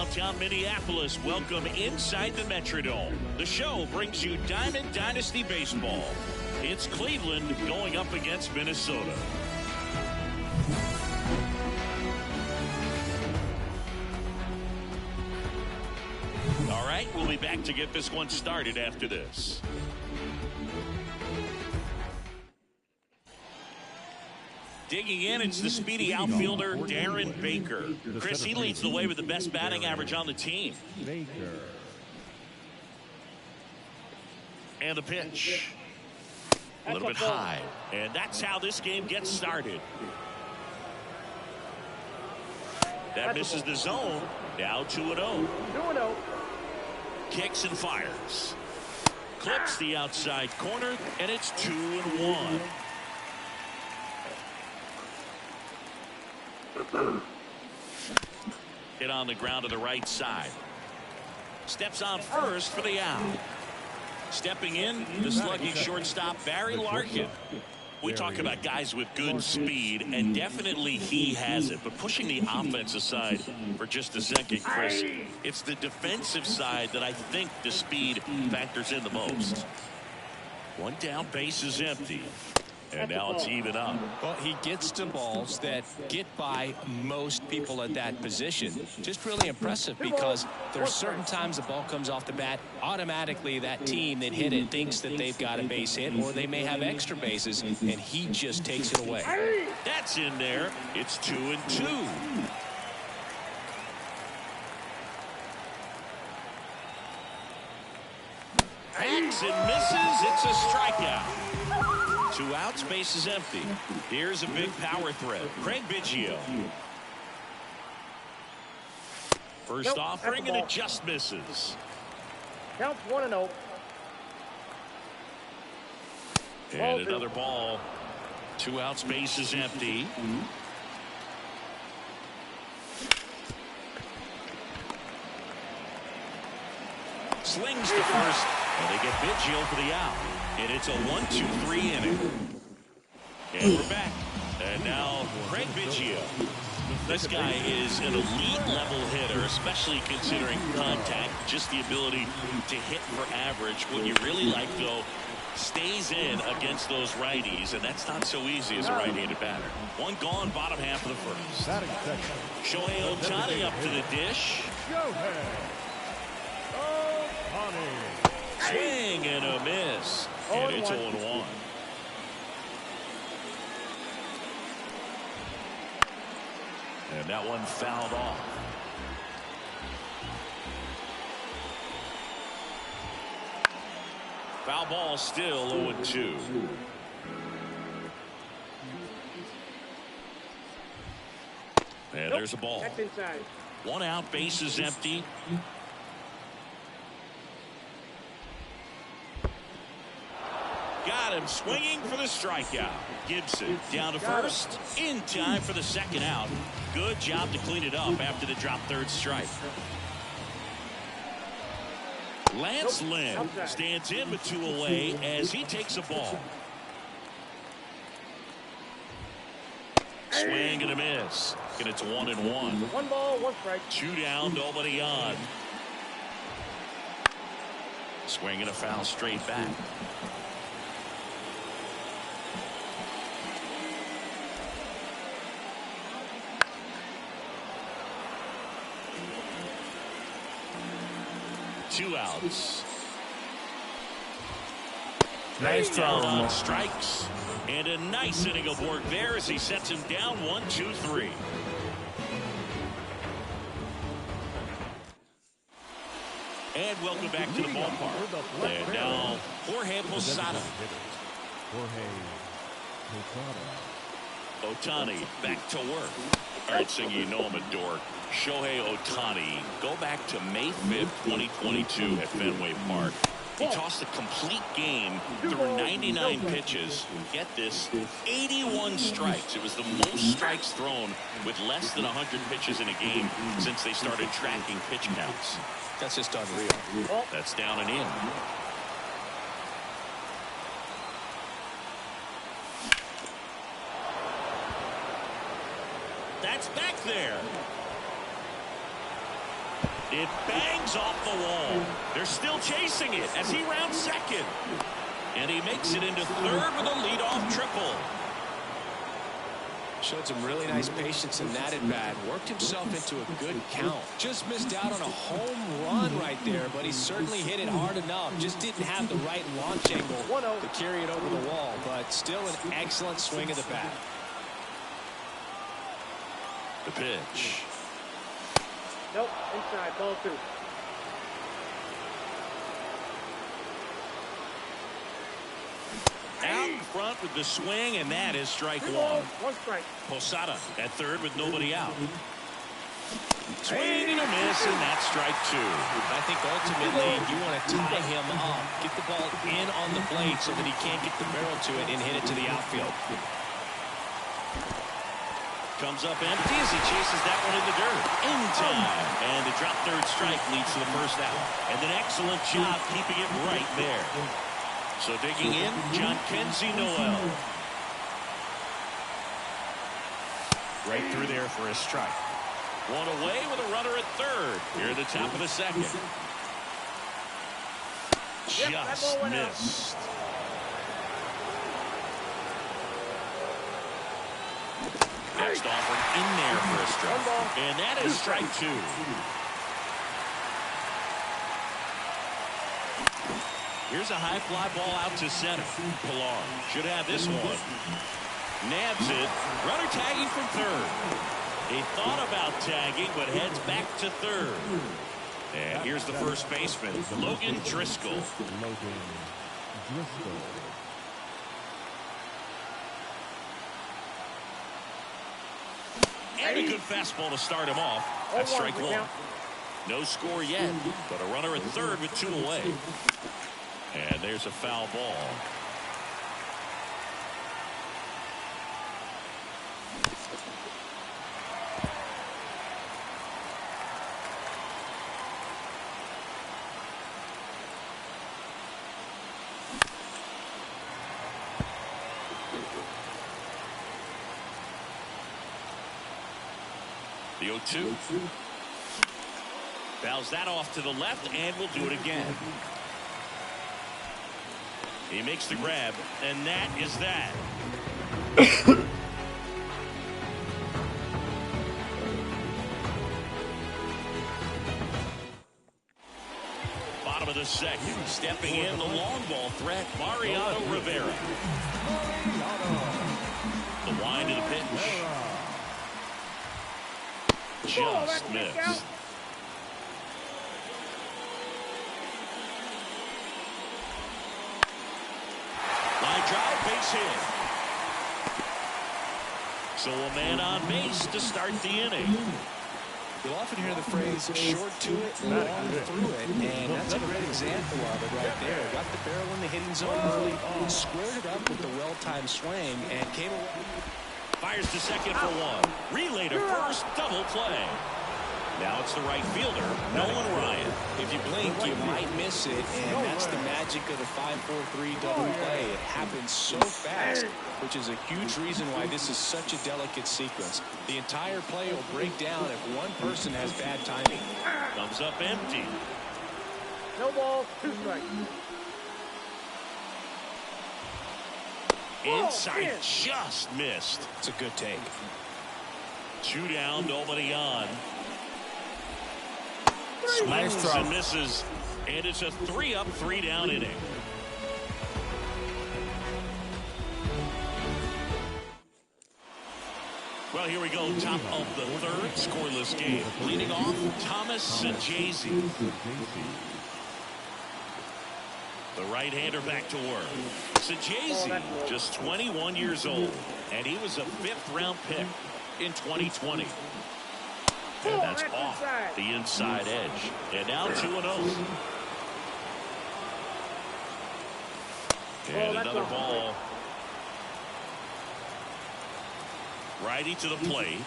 downtown Minneapolis. Welcome inside the Metrodome. The show brings you Diamond Dynasty Baseball. It's Cleveland going up against Minnesota. All right, we'll be back to get this one started after this. Digging in, it's the speedy outfielder, Darren Baker. Chris, he leads the way with the best batting average on the team. And the pitch. A little bit high. And that's how this game gets started. That misses the zone. Now 2-0. 2-0. Kicks and fires. Clips the outside corner, and it's 2-1. Hit on the ground to the right side. Steps on first for the out. Stepping in, the sluggy shortstop, Barry Larkin. We talk about guys with good speed, and definitely he has it. But pushing the offense aside for just a second, Chris, it's the defensive side that I think the speed factors in the most. One down, base is empty. And now it's even up. Well, he gets to balls that get by most people at that position. Just really impressive because there's certain times the ball comes off the bat, automatically that team that hit it thinks that they've got a base hit or they may have extra bases, and he just takes it away. That's in there. It's 2-2. Hacks and misses. It's a strikeout. 2 outs, base is empty. Here's a big power threat. Craig Biggio. First offering, and it just misses. Counts 1-0. And another ball. 2 outs, base is empty. Slings to first, and they get Biggio for the out. And it's a 1-2-3 inning. And we're back. And now Craig Biggio. This guy is an elite level hitter, especially considering contact, just the ability to hit for average. What you really like, though, stays in against those righties, and that's not so easy as a right-handed batter. One gone, bottom half of the first. Shohei Ohtani up to the dish. Swing and a miss. And it's 0-1. And that one fouled off. Foul ball still 0-2. And there's a ball. 1 out, base is empty. Got him swinging for the strikeout. Gibson down to first, in time for the second out. Good job to clean it up after the drop third strike. Lance Lynn stands in with 2 away as he takes a ball. Swing and a miss. And it's 1-1. 1 ball, 1 strike. 2 down, nobody on. Swing and a foul straight back. Two outs. Nice job on strikes. And a nice inning of work there as he sets him down 1-2-3. And welcome back to the ballpark. And now Jorge Posada. Ohtani back to work. All right, so you know I'm a dork. Shohei Ohtani, go back to May 5th, 2022 at Fenway Park. He tossed a complete game through 99 pitches. Get this, 81 strikes. It was the most strikes thrown with less than 100 pitches in a game since they started tracking pitch counts. That's just unreal. That's down and in. That's back there. It bangs off the wall. They're still chasing it as he rounds second. And he makes it into third with a leadoff triple. Showed some really nice patience in that at bat. Worked himself into a good count. Just missed out on a home run right there, but he certainly hit it hard enough. Just didn't have the right launch angle to carry it over the wall, but still an excellent swing of the bat. The pitch. Nope, inside, ball 2. Out in front with the swing, and that is strike 1. 1 strike. Posada at third with nobody out. Swing and a miss, and that's strike 2. I think ultimately you want to tie him up, get the ball in on the plate so that he can't get the barrel to it and hit it to the outfield. Comes up empty as he chases that one in the dirt. In time. And the drop third strike leads to the first out. And an excellent job keeping it right there. So digging in, John Kenzie Noel. Right through there for a strike. One away with a runner at third. Here at the top of the second. Just missed. Next offering in there for a strike. And that is strike 2. Here's a high fly ball out to center. Pilar should have this one. Nabs it. Runner tagging from third. He thought about tagging, but heads back to third. And here's the first baseman, Logan Driscoll. And a good fastball to start him off. That's strike 1. No score yet, but a runner at third with 2 away. And there's a foul ball. The 0-2. Fouls that off to the left, and will do it again. He makes the grab, and that is that. Bottom of the second, stepping in the long ball threat, Mariano Rivera. The wind to the pitch. Just missed. Line drive, base hit. So a man on base to start the inning. You'll often hear the phrase short to it, long through it, and that's a great example of it right there. Got the barrel in the hitting zone early, squared it up with the well-timed swing, and came away. Fires to second for 1. Relay to first, double play. Now it's the right fielder, Nolan Ryan. If you blink, you might miss it, and that's the magic of the 5-4-3 double play. It happens so fast, which is a huge reason why this is such a delicate sequence. The entire play will break down if one person has bad timing. Comes up empty. No ball, 2 strikes. Inside, just missed. It's a good take. 2 down, nobody on. Swings and misses, and it's a 3-up, 3-down inning. Well, here we go, top of the third, scoreless game. Leading off, Thomas Sajazi. The right-hander back to work. Sajazi, just 21 years old, and he was a 5th-round pick in 2020. And that's off the inside edge. And now 2-0. And another ball. Righty to the plate.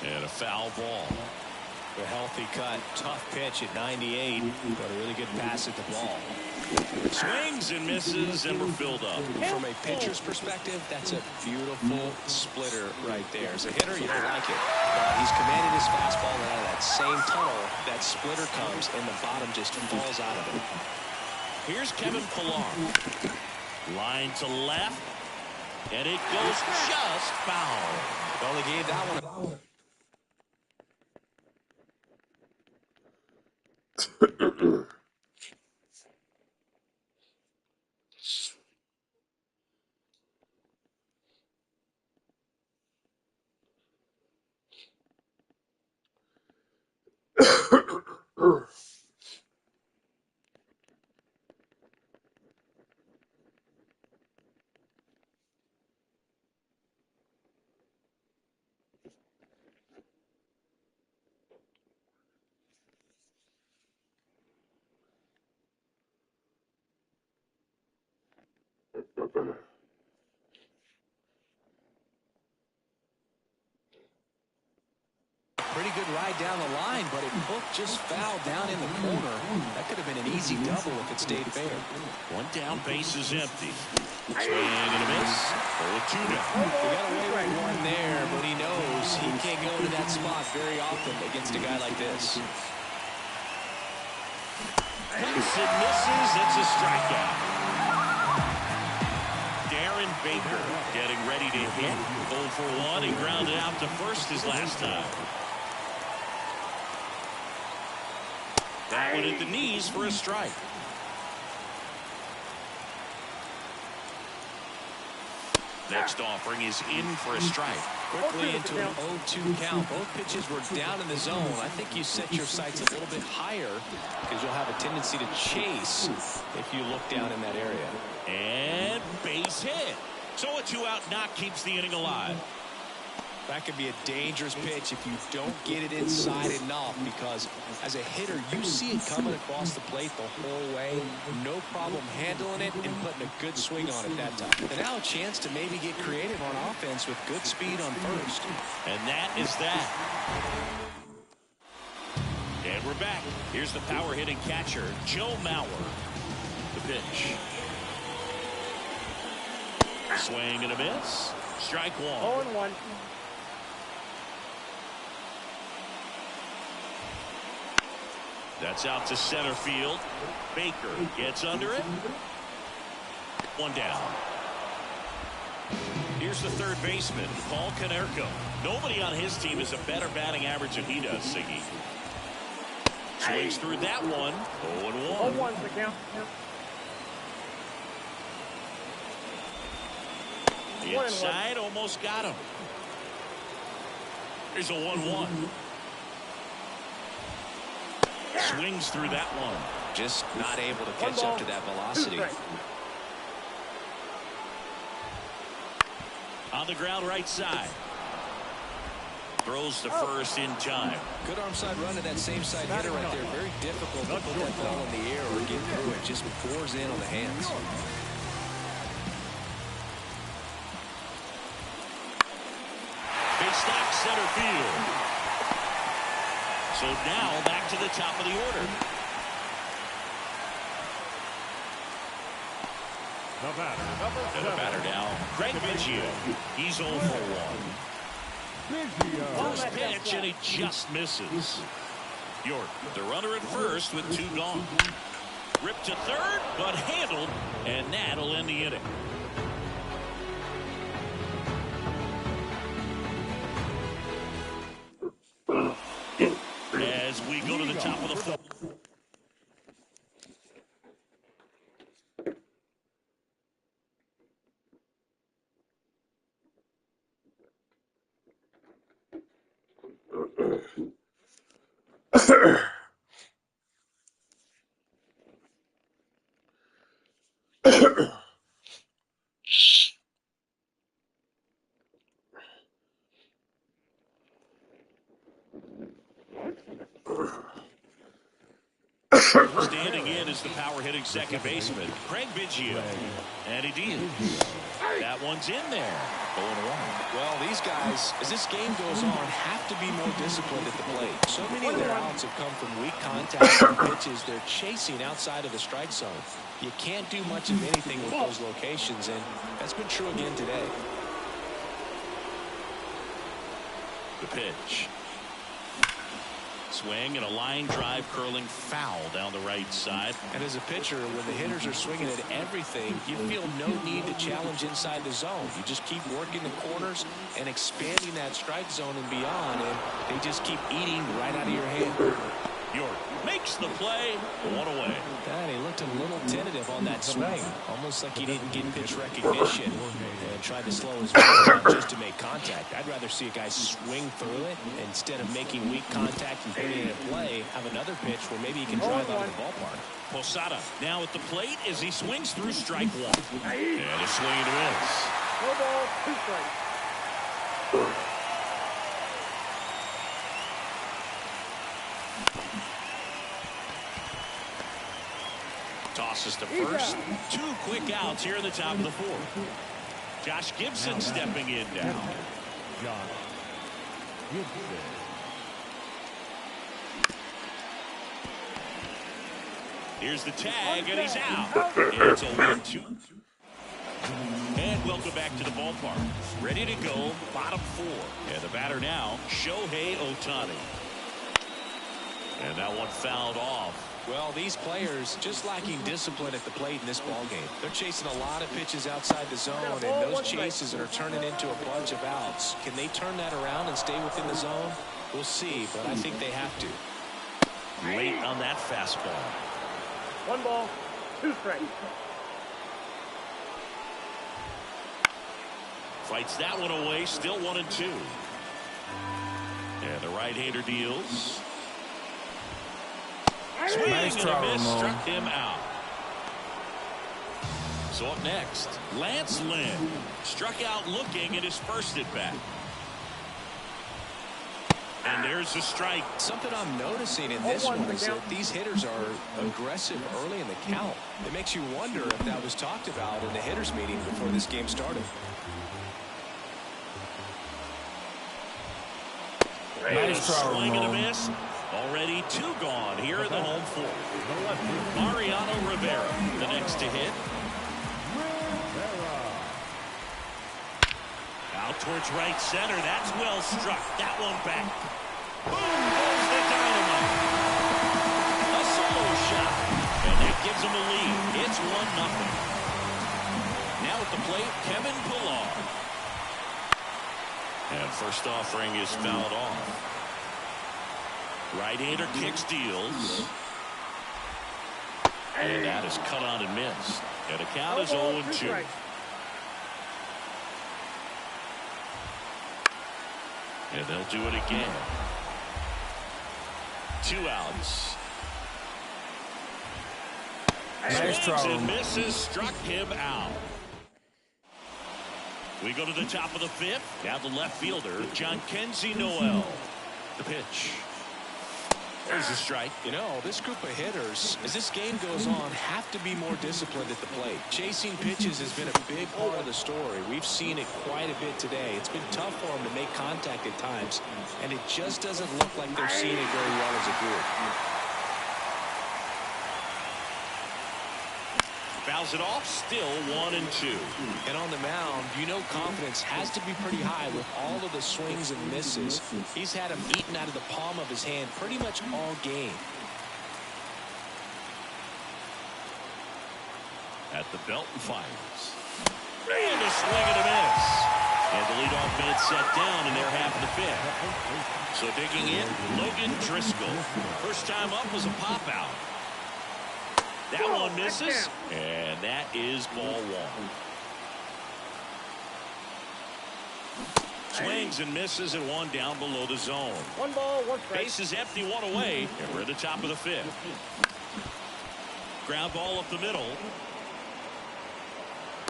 And a foul ball. A healthy cut. Tough pitch at 98, but a really good pass at the ball. Swings and misses, and we're filled up. From a pitcher's perspective, that's a beautiful splitter right there. As a hitter, you don't like it. But he's commanded his fastball, and out of that same tunnel, that splitter comes, and the bottom just falls out of it. Here's Kevin Pillar. Line to left, and it goes just foul. Well, they gave that one. Pretty good ride down the line, but it hooked just foul down in the corner. That could have been an easy double if it stayed fair. One down, base is empty. Swing and a miss. With two down. He got away with one there, but he knows he can't go into that spot very often against a guy like this. Hits and misses. It's a strikeout. Darren Baker getting ready to hit. 0 for 1. He grounded out to first his last time. That one at the knees for a strike. Next offering is in for a strike. Quickly into an 0-2 count. Both pitches were down in the zone. I think you set your sights a little bit higher because you'll have a tendency to chase if you look down in that area. And base hit. So a 2-out knock keeps the inning alive. That could be a dangerous pitch if you don't get it inside enough, because as a hitter, you see it coming across the plate the whole way. No problem handling it and putting a good swing on it that time. And now a chance to maybe get creative on offense with good speed on first. And that is that. And we're back. Here's the power hitting catcher, Joe Mauer. The pitch. Swing and a miss. Strike one. 0-1. That's out to center field. Baker gets under it. One down. Here's the third baseman, Paul Konerko. Nobody on his team has a better batting average than he does, Siggy. Swings through that one. 0-1. 0-1's the count. Inside, almost got him. Here's a 1-1. Swings through that one. Just not able to catch up to that velocity. On the ground right side. Throws to first in time. Good arm side run to that same side hitter right there. Very difficult to put that ball in the air or get through it. Just pours in on the hands. They stock center field. So now back to the top of the order. And the batter now, Craig Biggio. He's 0 for 1. First pitch, and he just misses. York, the runner at first with 2 gone. Ripped to third, but handled, and that'll end the inning. As we go to the top of the fourth. Standing in is the power-hitting second baseman, Craig Biggio. And he deals. That one's in there. Going around. Well, these guys, as this game goes on, have to be more disciplined at the plate. So many of their outs have come from weak contact and pitches they're chasing outside of the strike zone. You can't do much of anything with those locations, and that's been true again today. The pitch. Swing and a line drive curling foul down the right side. And as a pitcher, when the hitters are swinging at everything, you feel no need to challenge inside the zone. You just keep working the corners and expanding that strike zone and beyond, and they just keep eating right out of your hand. York makes the play. One away. And he looked a little tentative on that swing, almost like he didn't get pitch recognition and tried to slow his ball down just to make contact. I'd rather see a guy swing through it instead of making weak contact and putting it in play. Have another pitch where maybe he can drive out of the ballpark. Posada now at the plate as he swings through strike one. And a swing and a miss. No ball, 2 strikes. Tosses to first. 2 quick outs here in the top of the 4th. Josh Gibson stepping in now. Here's the tag, and he's out. And it's a 1-2. And welcome back to the ballpark. Ready to go, bottom 4. And the batter now, Shohei Ohtani. And that one fouled off. Well, these players just lacking discipline at the plate in this ballgame. They're chasing a lot of pitches outside the zone, and those chases are turning into a bunch of outs. Can they turn that around and stay within the zone? We'll see, but I think they have to. Late on that fastball. 1 ball, 2 strikes. Fights that one away, still 1-2. And the right-hander deals. Swing Nice and try, a miss, Ramon. struck him out. So up next, Lance Lynn struck out looking at his first at bat. And there's a strike. Something I'm noticing in this one is that these hitters are aggressive early in the count. It makes you wonder if that was talked about in the hitters meeting before this game started. Nice try, Swing and a Ramon. miss. Already 2 gone here in the home 4th. Mariano Rivera, the next to hit. Out towards right center. That's well struck. That one back. Boom goes the dynamite. A solo shot. And that gives him a lead. It's 1-0. Now at the plate, Kevin Pillar. And first offering is fouled off. Right-hander kicks, deals. And that is cut on and missed. And the count is 0-2. And they'll do it again. 2 outs. Nice try, Swings and Ramon. misses, struck him out. We go to the top of the 5th. Now the left fielder, John Kenzie Noel. The pitch. There's a strike. You know, this group of hitters, as this game goes on, have to be more disciplined at the plate. Chasing pitches has been a big part of the story. We've seen it quite a bit today. It's been tough for them to make contact at times, and it just doesn't look like they're seeing it very well as a group. Fouls it off, still 1-2. And on the mound, you know confidence has to be pretty high with all of the swings and misses. He's had them eaten out of the palm of his hand pretty much all game. At the belt and fires. And a swing and a miss. And the leadoff man set down in their half of the 5th. So digging in, Logan Driscoll. First time up was a pop out. That one misses, and that is ball 1. Swings and misses and 1 down below the zone. 1 ball, 1 strike. Base is empty, 1 away, and we're at the top of the 5th. Ground ball up the middle.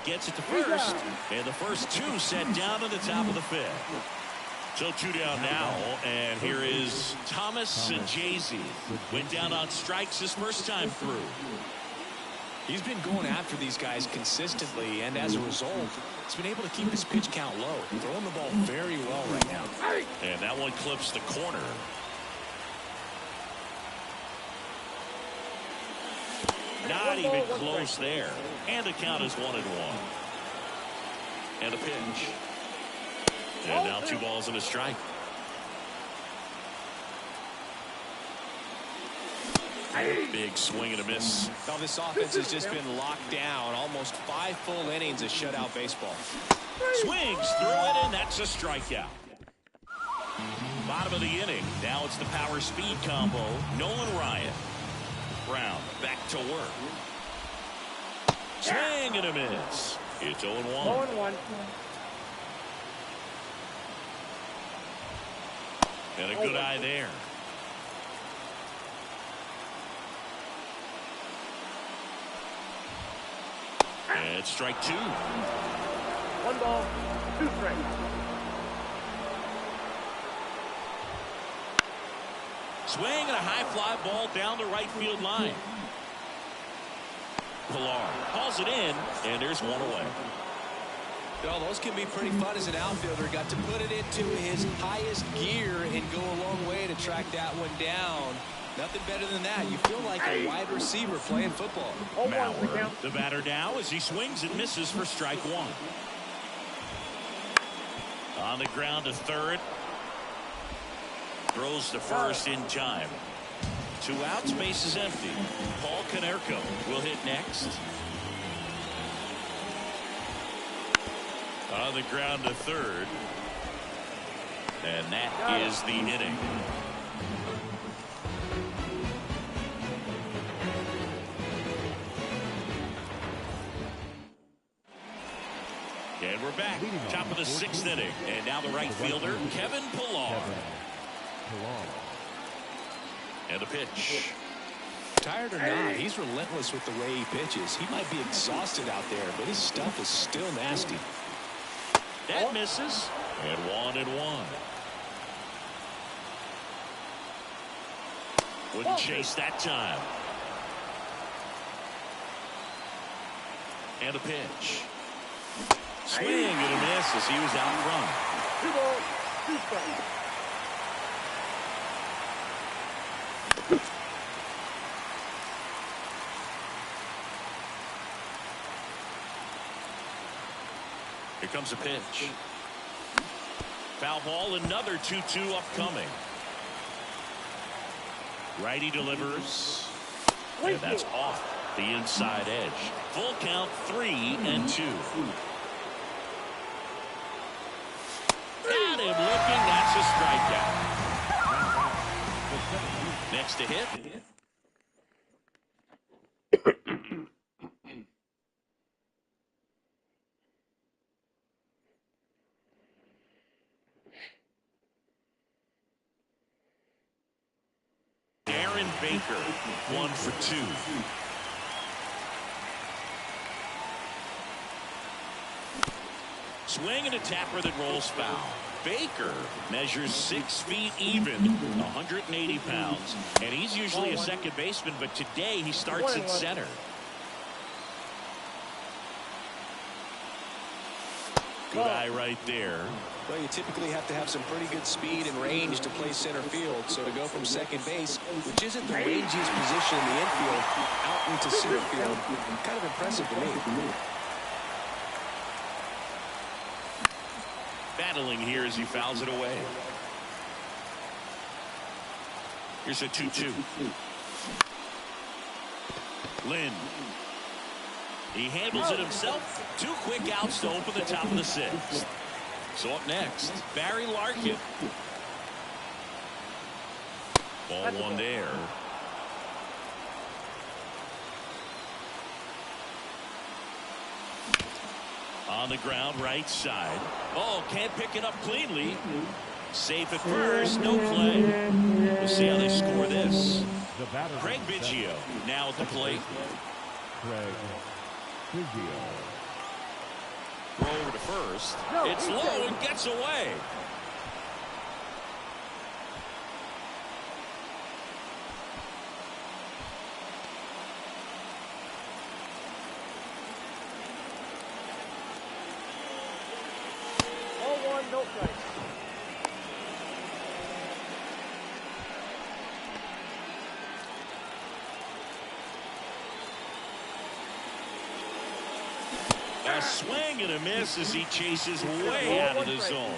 Gets it to first, and the first 2 set down to the top of the 5th. So 2 down now, and here is Thomas Jay-Z. Went down on strikes his first time through. He's been going after these guys consistently, and as a result, he's been able to keep his pitch count low. Throwing the ball very well right now. And that one clips the corner. Not even close there. And the count is 1-1. And a pitch. And now 2 balls and a strike. Big swing and a miss. Now this offense has just been locked down. Almost 5 full innings of shutout baseball. Swings through it, and that's a strikeout. Bottom of the inning. Now it's the power speed combo. Nolan Ryan. Brown back to work. Swing and a miss. It's 0-1. 0-1. And a good eye there. And strike 2. 1 ball, 2 strikes. Swing and a high fly ball down the right field line. Pilar hauls it in, and there's 1 away. Well, those can be pretty fun as an outfielder. Got to put it into his highest gear and go a long way to track that one down. Nothing better than that. You feel like a wide receiver playing football. Mauer, the batter now as he swings and misses for strike 1. On the ground to third. Throws to first in time. 2 outs, base is empty. Paul Konerko will hit next. On the ground to third. And that is the inning. And we're back. Top of the 6th inning. And now the right fielder, Kevin Pilar. And a pitch. Tired or not, he's relentless with the way he pitches. He might be exhausted out there, but his stuff is still nasty. That misses. And 1-1. Wouldn't chase that time. And a pitch. Swing and a miss as he was out front. 2 balls, 2 strikes. Here comes a pitch. Foul ball, another 2-2 upcoming. Righty delivers. And that's off the inside edge. Full count, 3-2. Got him looking. That's a strikeout. Next to hit. Baker, 1 for 2. Swing and a tapper that rolls foul. Baker measures 6 feet even, 180 pounds, and he's usually a second baseman, but today he starts at center. Good eye right there. Well, you typically have to have some pretty good speed and range to play center field. So to go from second base, which isn't the rangiest position in the infield, out into center field, kind of impressive to me. Battling here as he fouls it away. Here's a 2-2. Lynn. He handles it himself. 2 quick outs to open the top of the 6th. So up next, Barry Larkin. Ball 1 there. On the ground, right side. Oh, can't pick it up cleanly. Safe at first, no play. We'll see how they score this. Craig Biggio now at the plate. Craig Biggio. Throw over to first. It's low and gets away. No strike. A swing and a miss as he chases way out of the zone.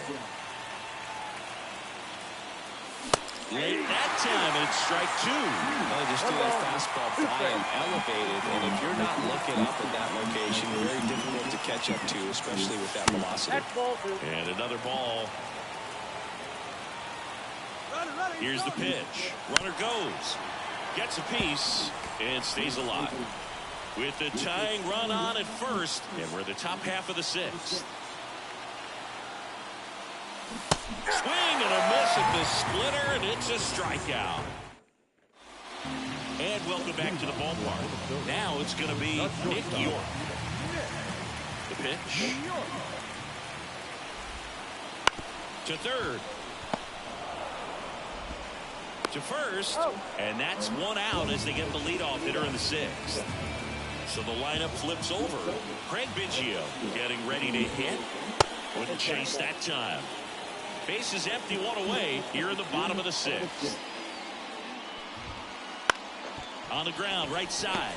Late that time, and it's strike two. Well, just do that fastball fly and elevated, and if you're not looking up at that location, very difficult to catch up to, especially with that velocity. Next ball two. And another ball. Here's the pitch. Runner goes. Gets a piece and stays alive. With the tying run on at first, and we're the top half of the sixth. Swing and a miss at the splitter, and it's a strikeout. And welcome back to the ballpark. Now it's going to be Nick York. The pitch. To third. To first. And that's one out as they get the leadoff hitter in the sixth. So the lineup flips over. Craig Biggio getting ready to hit. Wouldn't chase that time. Base is empty, one away here in the bottom of the sixth. On the ground, right side.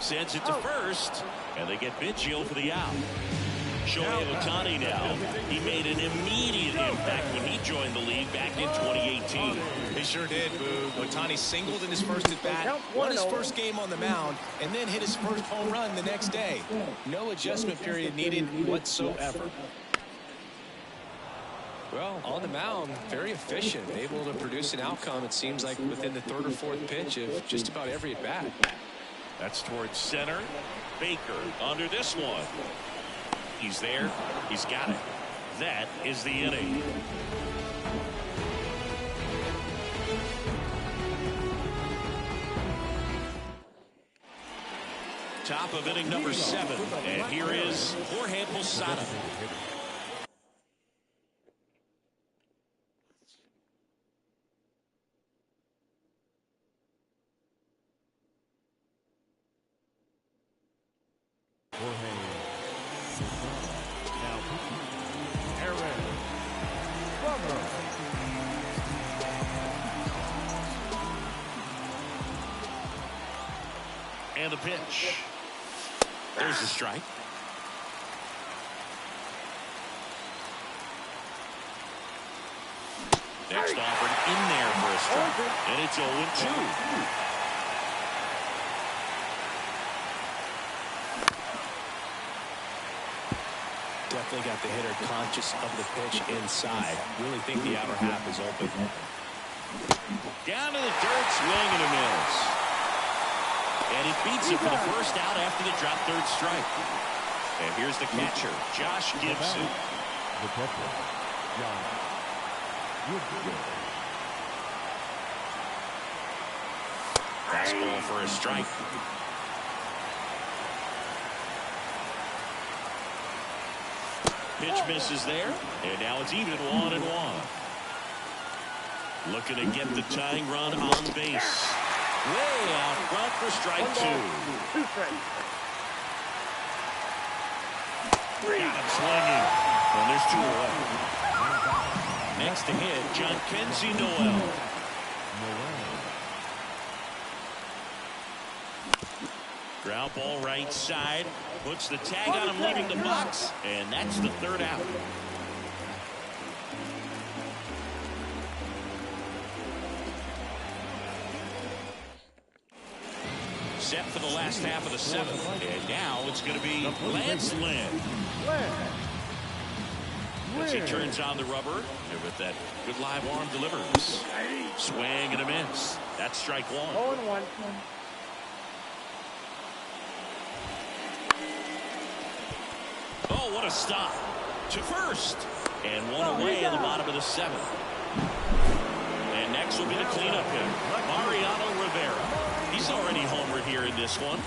Sends it to first, and they get Biggio for the out. Shohei Ohtani now. He made an immediate impact when he joined the league back in 2018. He sure did, Boog. Ohtani singled in his first at-bat, won his first game on the mound, and then hit his first home run the next day. No adjustment period needed whatsoever. Well, on the mound, very efficient, able to produce an outcome, it seems like, within the third or fourth pitch of just about every at-bat. That's towards center. Baker under this one. He's there. He's got it. That is the inning. Top of inning number 7. And here is Jorge Posada. And the pitch. There's the strike. Next offered in there for a strike. And it's 0-2. Definitely got the hitter conscious of the pitch inside. Really think the outer half is open. Down to the dirt, swing and a miss. And he beats it for the first out after the drop third strike. And here's the catcher, Josh Gibson. The catcher, Josh Gibson. Fastball for a strike. Pitch misses there, and now it's even 1-1. Looking to get the tying run on base. Way out front for strike 2. Got him swinging, and there's 2 away. Next to hit, John Kenzie Noel. Ground ball right side. Puts the tag on him leaving the box. And that's the third out. Set for the last half of the 7th. And now it's going to be Lance Lynn. As he turns on the rubber. And with that good live arm delivers. Swing and a miss. That's strike 1. 0-1. Oh, what a stop. To first. And 1 away in the bottom of the 7th. And next will be the cleanup hit. Mariano Rivera. He's already homered here in this one.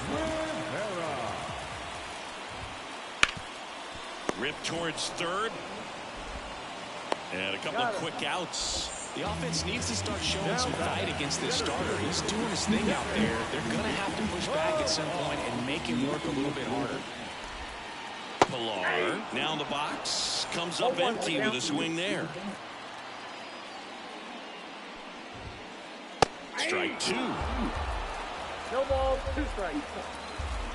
Rip towards third. And a couple of quick outs. The offense needs to start showing some fight against this starter. He's doing his thing out there. They're going to have to push back at some point and make him work a little bit harder. Pilar now in the box. comes up empty with a swing there. Strike two. No ball, 2 strikes.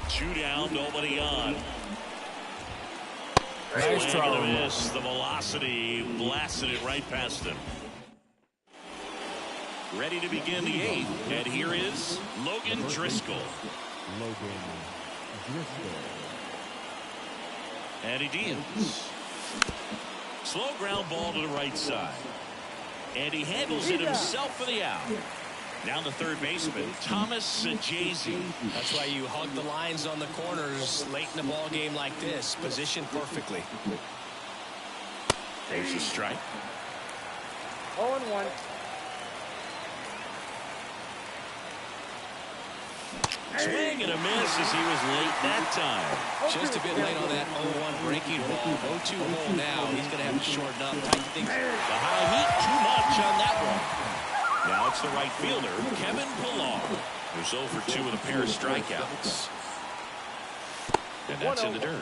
2 down, nobody on. Nice Swing and a throw. miss. The velocity blasted it right past him. Ready to begin the 8th. And here is Logan Driscoll. Logan Driscoll. And he deals. Slow ground ball to the right side. And he handles it himself for the out. Now the third baseman, Thomas Jay-Z. That's why you hug the lines on the corners late in the ball game like this. Positioned perfectly. There's a strike. 0-1. Swing and a miss as he was late that time. Just a bit late on that 0-1 breaking ball. 0-2 hole now. He's going to have to shorten up, tighten things. The high heat, too much on that one. Now it's the right fielder, Kevin Pillar, who's 0 for 2 with a pair of strikeouts. And that's in the dirt.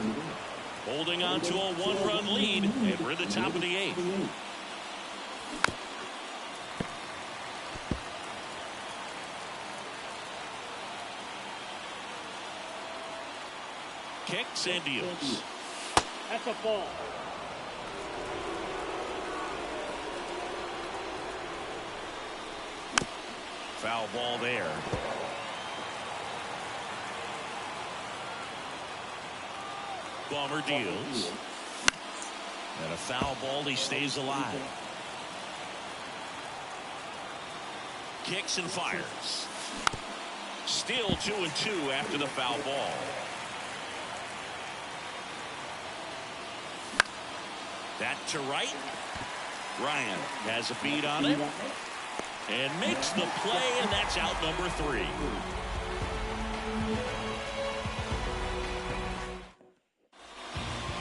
Holding on to a 1-run lead, and we're at the top of the 8th. Kicks and deals. That's a ball. Foul ball there. Bomber deals. And a foul ball, he stays alive. Kicks and fires. Still 2-2 after the foul ball. That to right. Ryan has a beat on it. And makes the play, and that's out number 3.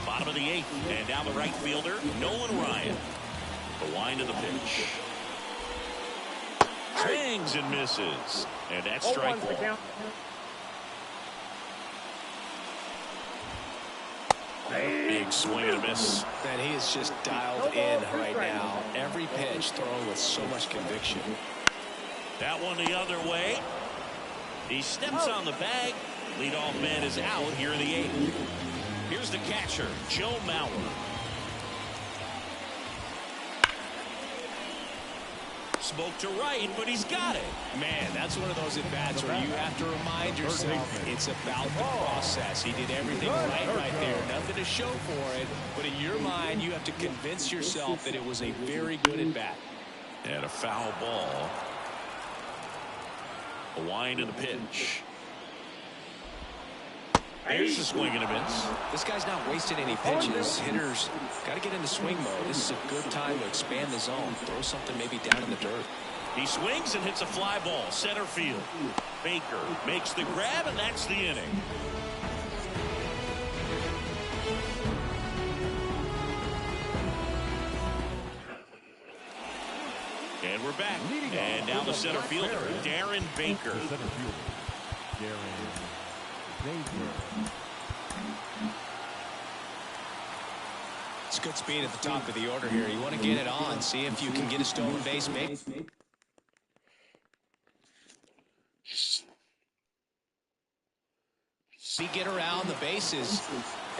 Bottom of the 8th, and now the right fielder, Nolan Ryan. The wind of the pitch. Swings and misses. And that's strike 1. Big swing and a miss. And he is just dialed in right now. Every pitch thrown with so much conviction. That one the other way. He steps on the bag. Leadoff man is out here in the 8th. Here's the catcher, Joe Mauer. Spoke to right, but he's got it. Man, that's one of those at-bats where you have to remind yourself it's about the process. He did everything right there. Nothing to show for it, but in your mind, you have to convince yourself that it was a very good at-bat. And a foul ball. A wind and a pitch. There's the swing and a miss. This guy's not wasting any pitches. Hitters got to get into swing mode. This is a good time to expand the zone. Throw something maybe down in the dirt. He swings and hits a fly ball. Center field. Baker makes the grab, and that's the inning. And we're back. And now the center fielder, Darren Baker. The center fielder, Darren Baker. It's good speed at the top of the order here. You want to get it on. See if you can get a stolen base, maybe. Get around the bases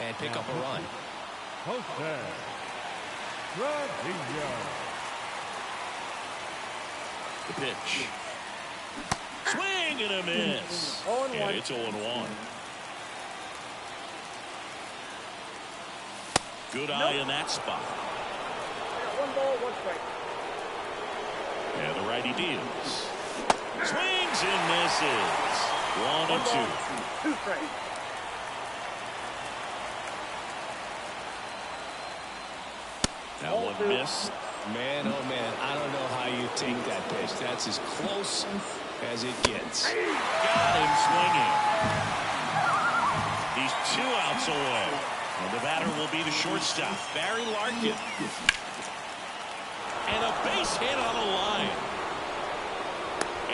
and pick up a run. Jose Trevino. The pitch. Swing and a miss. 0-1. And it's 0-1. Good eye in that spot. 1 ball, 1 strike. And the righty deals. Swings and misses. 1 and 2. 2 strikes. That one missed. Man, oh man, I don't know how you take that pitch. That's as close as it gets. Got him swinging. He's 2 outs away. And the batter will be the shortstop, Barry Larkin. And a base hit on the line.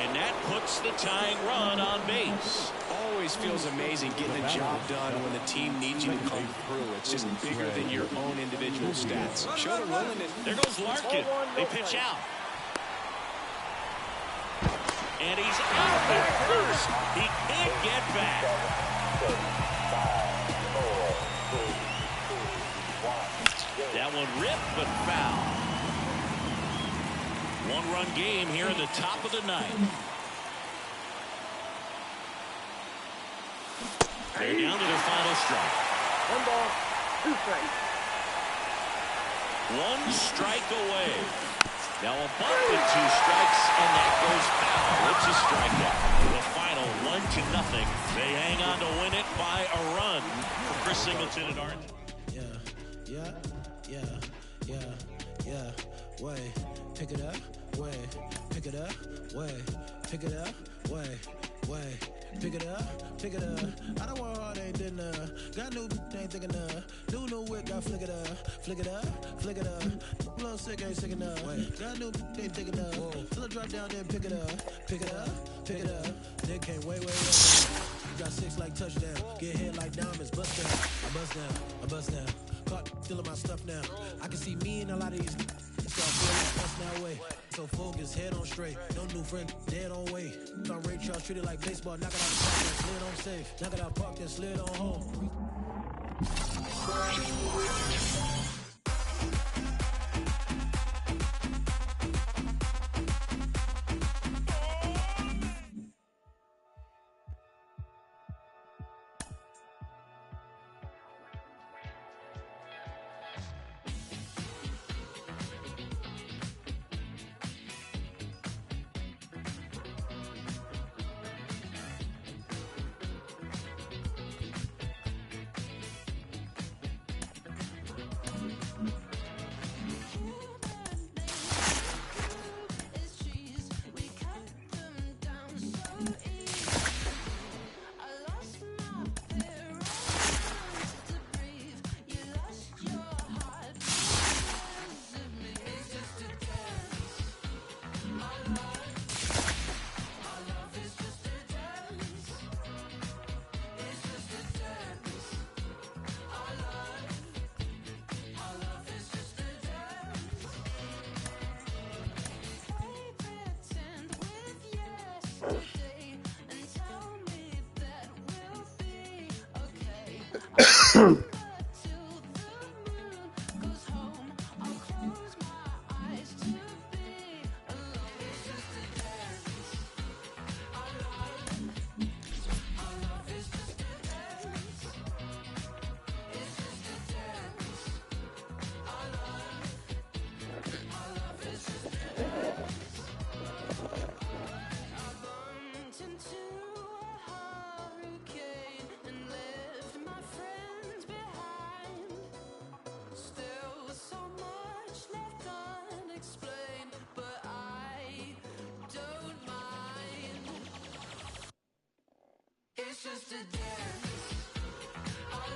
And that puts the tying run on base. Always always feels amazing getting the job done when the team needs you to come through. It's just bigger than your own individual stats. Show the willingness. There goes Larkin. They pitch out. And he's out there first. He can't get back. That one ripped, but foul. One-run game here in the top of the ninth. They're down to their final strike. 1 ball, 2 strikes. 1 strike away. Now a bunt with 2 strikes, and that goes foul. It's a strikeout. The final 1-0. They hang on to win it by a run for Chris Singleton and Art. Yeah. Way, pick it up. Way, pick it up. Way, pick it up. Way. Pick it up. I don't want hard, ain't did enough. Got new, ain't thick enough. New whip, got flick it up. Little sick, ain't sick enough. Got new, ain't thick enough. Till I drop down, then pick it up. They can't wait. Got 6 like touchdown. Get hit like diamonds, bust down. I bust down. Caught stealing my stuff now. I can see me in a lot of these. Start feeling us now way. So focus, head on straight. No new friend, dead on way. On Ray Charles, treat it like baseball. Knock it out the park, then slid on safe. Knock it out park, then slid on home. It's just a dance. Our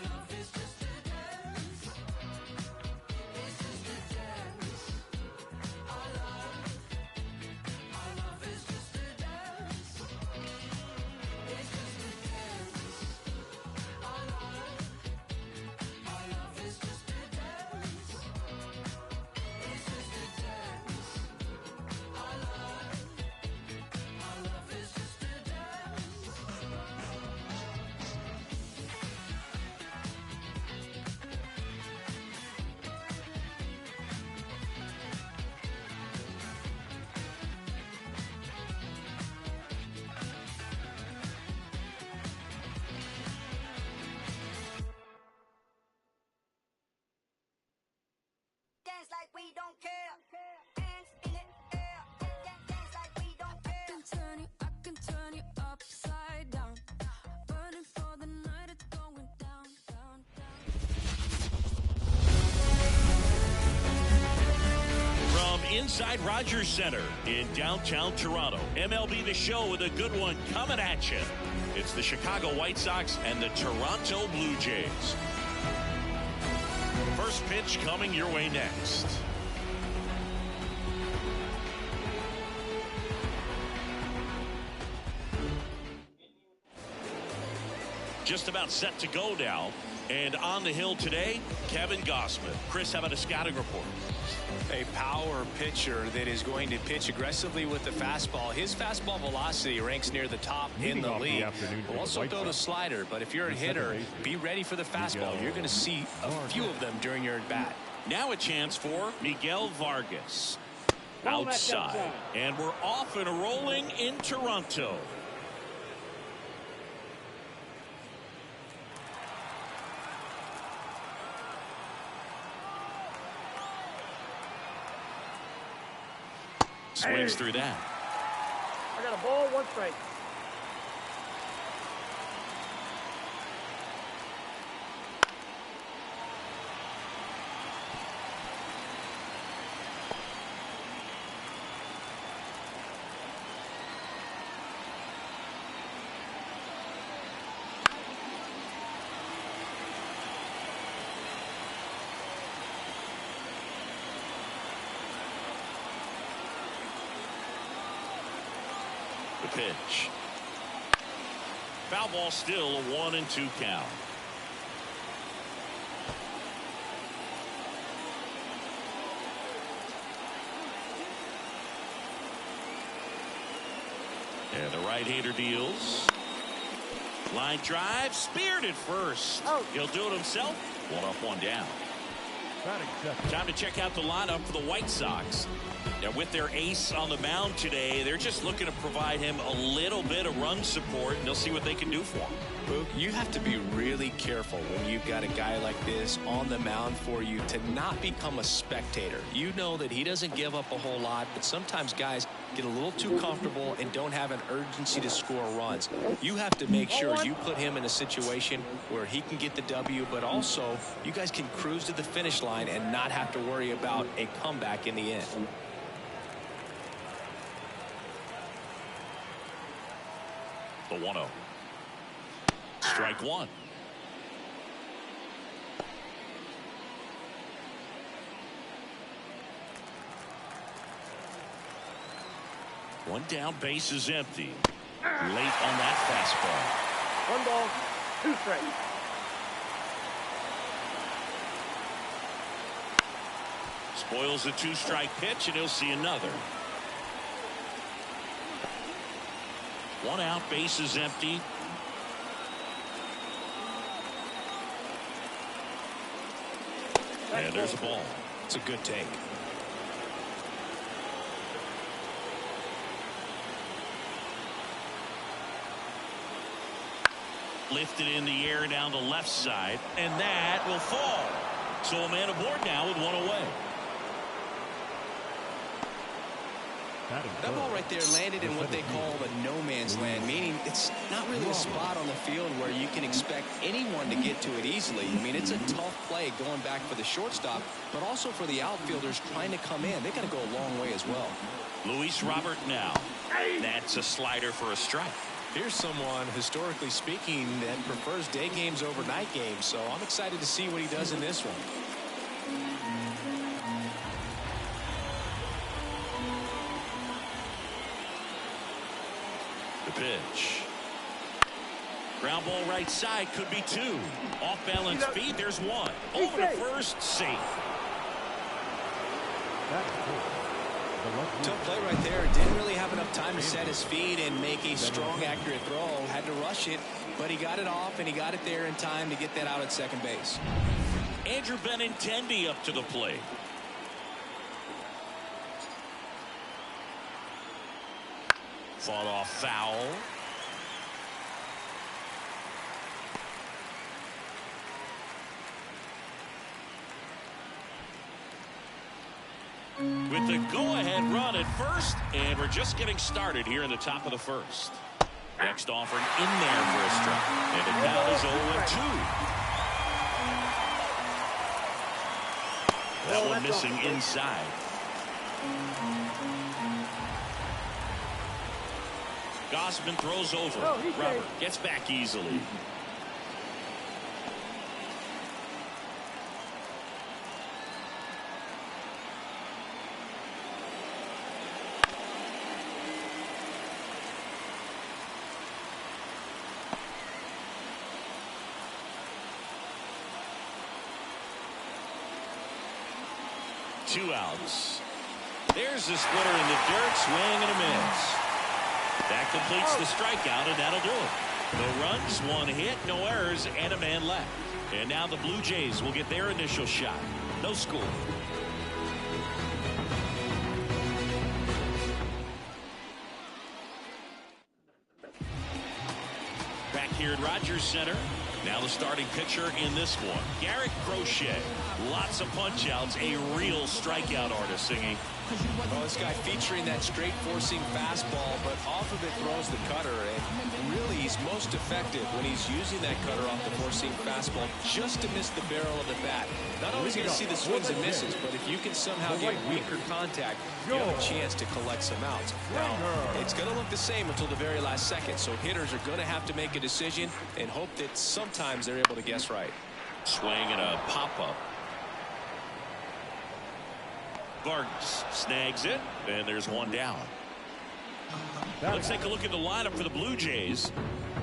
love is just a dance. It's just a dance. Our love is just a dance. It's just a dance. Our love is just a dance. It's just a dance. Our love is just a Dance like we don't care. Hands in the air. Dance like we don't care. I can turn you upside down. Burning for the night, it's going down, down, down. From inside Rogers Center in downtown Toronto, MLB The Show with a good one coming at you. It's the Chicago White Sox and the Toronto Blue Jays. First pitch coming your way next. just about set to go now. And on the hill today, Kevin Gossman. Chris, how about a scouting report? A power pitcher that is going to pitch aggressively with the fastball. His fastball velocity ranks near the top in the league. Will also throw the slider, but if you're a hitter, be ready for the fastball. You're going to see a few of them during your at-bat. Now a chance for Miguel Vargas. Outside. And we're off and rolling in Toronto. Swings through that. I got a ball, 1 strike. The pitch. Foul ball, still a 1-2 count. And the right-hander deals. Line drive, speared at first. He'll do it himself. 1 up, 1 down. Time to check out the lineup for the White Sox. Now, with their ace on the mound today, they're just looking to provide him a little bit of run support, and they'll see what they can do for him. Boog, you have to be really careful when you've got a guy like this on the mound for you to not become a spectator. You know that he doesn't give up a whole lot, but sometimes guys get a little too comfortable and don't have an urgency to score runs. You have to make sure you put him in a situation where he can get the W, but also you guys can cruise to the finish line and not have to worry about a comeback in the end. The 1-0. Strike 1. One down, base is empty. Late on that fastball. 1 ball, 2 strikes. Spoils the 2-strike pitch, and he'll see another. 1 out, base is empty. And there's a ball. It's a good take. Lifted in the air down the left side, and that will fall. So a man aboard now with 1 away. That ball right there landed in what they call the no man's land, meaning it's not really a spot on the field where you can expect anyone to get to it easily. I mean, it's a tough play going back for the shortstop, but also for the outfielders trying to come in. They got to go a long way as well. Luis Robert now. That's a slider for a strike. Here's someone, historically speaking, that prefers day games over night games, so I'm excited to see what he does in this one. The pitch. Ground ball right side, could be 2. Off balance feet, there's 1. Over to first, safe. Tough play right there. Didn't really have enough time to set his feet and make a strong, accurate throw. Had to rush it, but he got it off, and he got it there in time to get that out at second base. Andrew Benintendi up to the plate. Fought off foul. With the go-ahead run at first, and we're just getting started here in the top of the first. Next offering in there for a strike, and the count is 0-2. That one missing inside. Gossman throws over. Robert gets back easily. 2 outs. There's the splitter in the dirt, swing and a miss. That completes the strikeout, and that'll do it. No runs, 1 hit, no errors, and a man left. And now the Blue Jays will get their initial shot. No score. Back here at Rogers Center. Now the starting pitcher in this one, Garrett Crochet. Lots of punch-outs, a real strikeout artist singing. Well, this guy featuring that straight forcing fastball, but off of it throws the cutter. And really, he's most effective when he's using that cutter off the forcing fastball just to miss the barrel of the bat. Not always going to see the swings and misses, but if you can somehow get weaker contact, you have a chance to collect some outs. Now, it's going to look the same until the very last second, so hitters are going to have to make a decision and hope that sometimes they're able to guess right. Swing and a pop-up. Vargas snags it, and there's 1 down. Let's take a look at the lineup for the Blue Jays.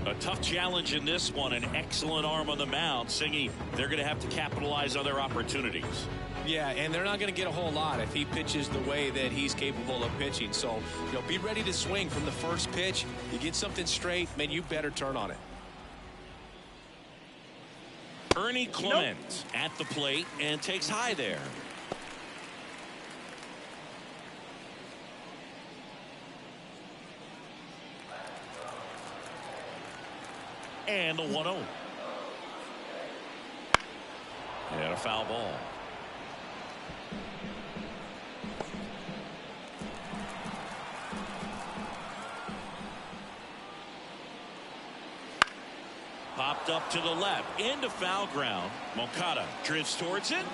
A tough challenge in this one, an excellent arm on the mound. Singy, they're going to have to capitalize on their opportunities. Yeah, and they're not going to get a whole lot if he pitches the way that he's capable of pitching. So, be ready to swing from the first pitch. You get something straight, man, you better turn on it. Ernie Clement at the plate and takes high there. And the 1-0. And a foul ball. Popped up to the left into foul ground. Moncada drifts towards it.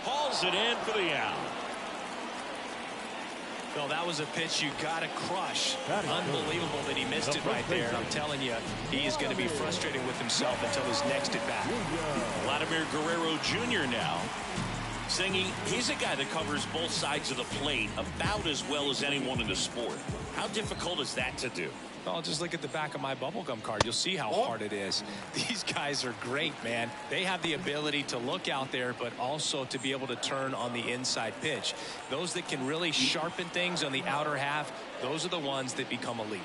Hauls it in for the out. No, that was a pitch you got to crush. Unbelievable that he missed it right there. I'm telling you, he is going to be frustrated with himself until his next at bat. Vladimir Guerrero Jr. now. Singy, he's a guy that covers both sides of the plate about as well as anyone in the sport. How difficult is that to do? Well, just look at the back of my bubblegum card. You'll see how hard it is. These guys are great, man. They have the ability to look out there, but also to be able to turn on the inside pitch. Those that can really sharpen things on the outer half, those are the ones that become elite.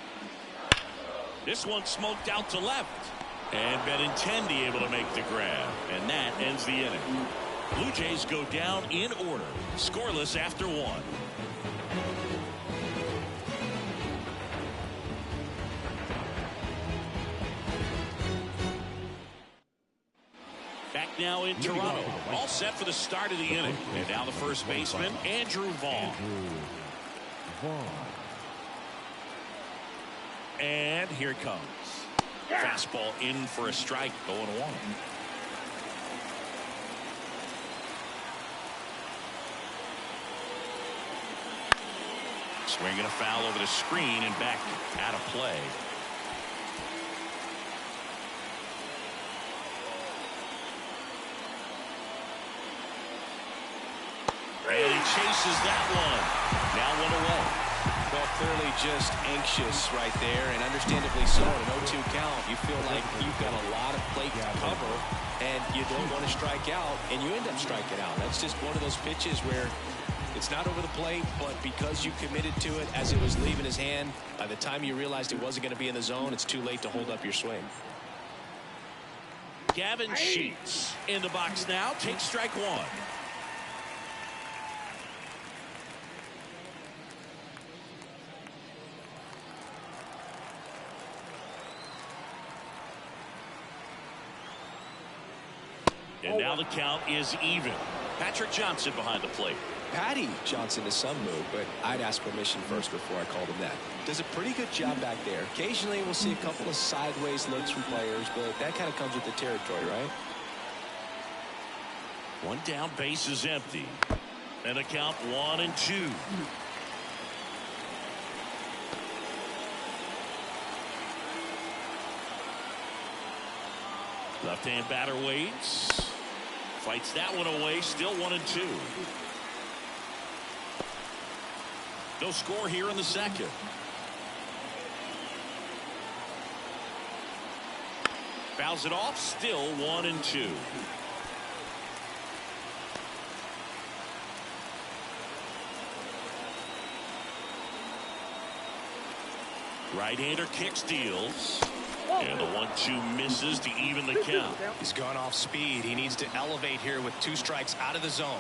This one smoked out to left. And Benintendi able to make the grab. And that ends the inning. Blue Jays go down in order. Scoreless after 1. Back now in Toronto. All set for the start of the inning. And now the first baseman, Andrew Vaughn. And here it comes. Fastball in for a strike, 0-1. Swinging a foul over the screen and back out of play. And he chases that one. Now 1 away. Well, clearly just anxious right there, and understandably so. At an 0-2 count, you feel like you've got a lot of plate to cover, and you don't want to strike out, and you end up striking out. That's just one of those pitches where it's not over the plate, but because you committed to it as it was leaving his hand, by the time you realized it wasn't going to be in the zone, it's too late to hold up your swing. Gavin Sheets in the box now. Takes strike 1. And now the count is even. Patrick Johnson behind the plate. Patty Johnson is some move, but I'd ask permission first before I called him that. Does a pretty good job back there. Occasionally we'll see a couple of sideways looks from players, but that kind of comes with the territory, right? 1 down, base is empty. And the count 1-2. Left-hand batter waits. Fights that one away. Still 1-2. No score here in the second. Fouls it off. Still 1-2. Right-hander kick steals. And the 1-2 misses to even the count. He's gone off speed. He needs to elevate here with 2 strikes out of the zone.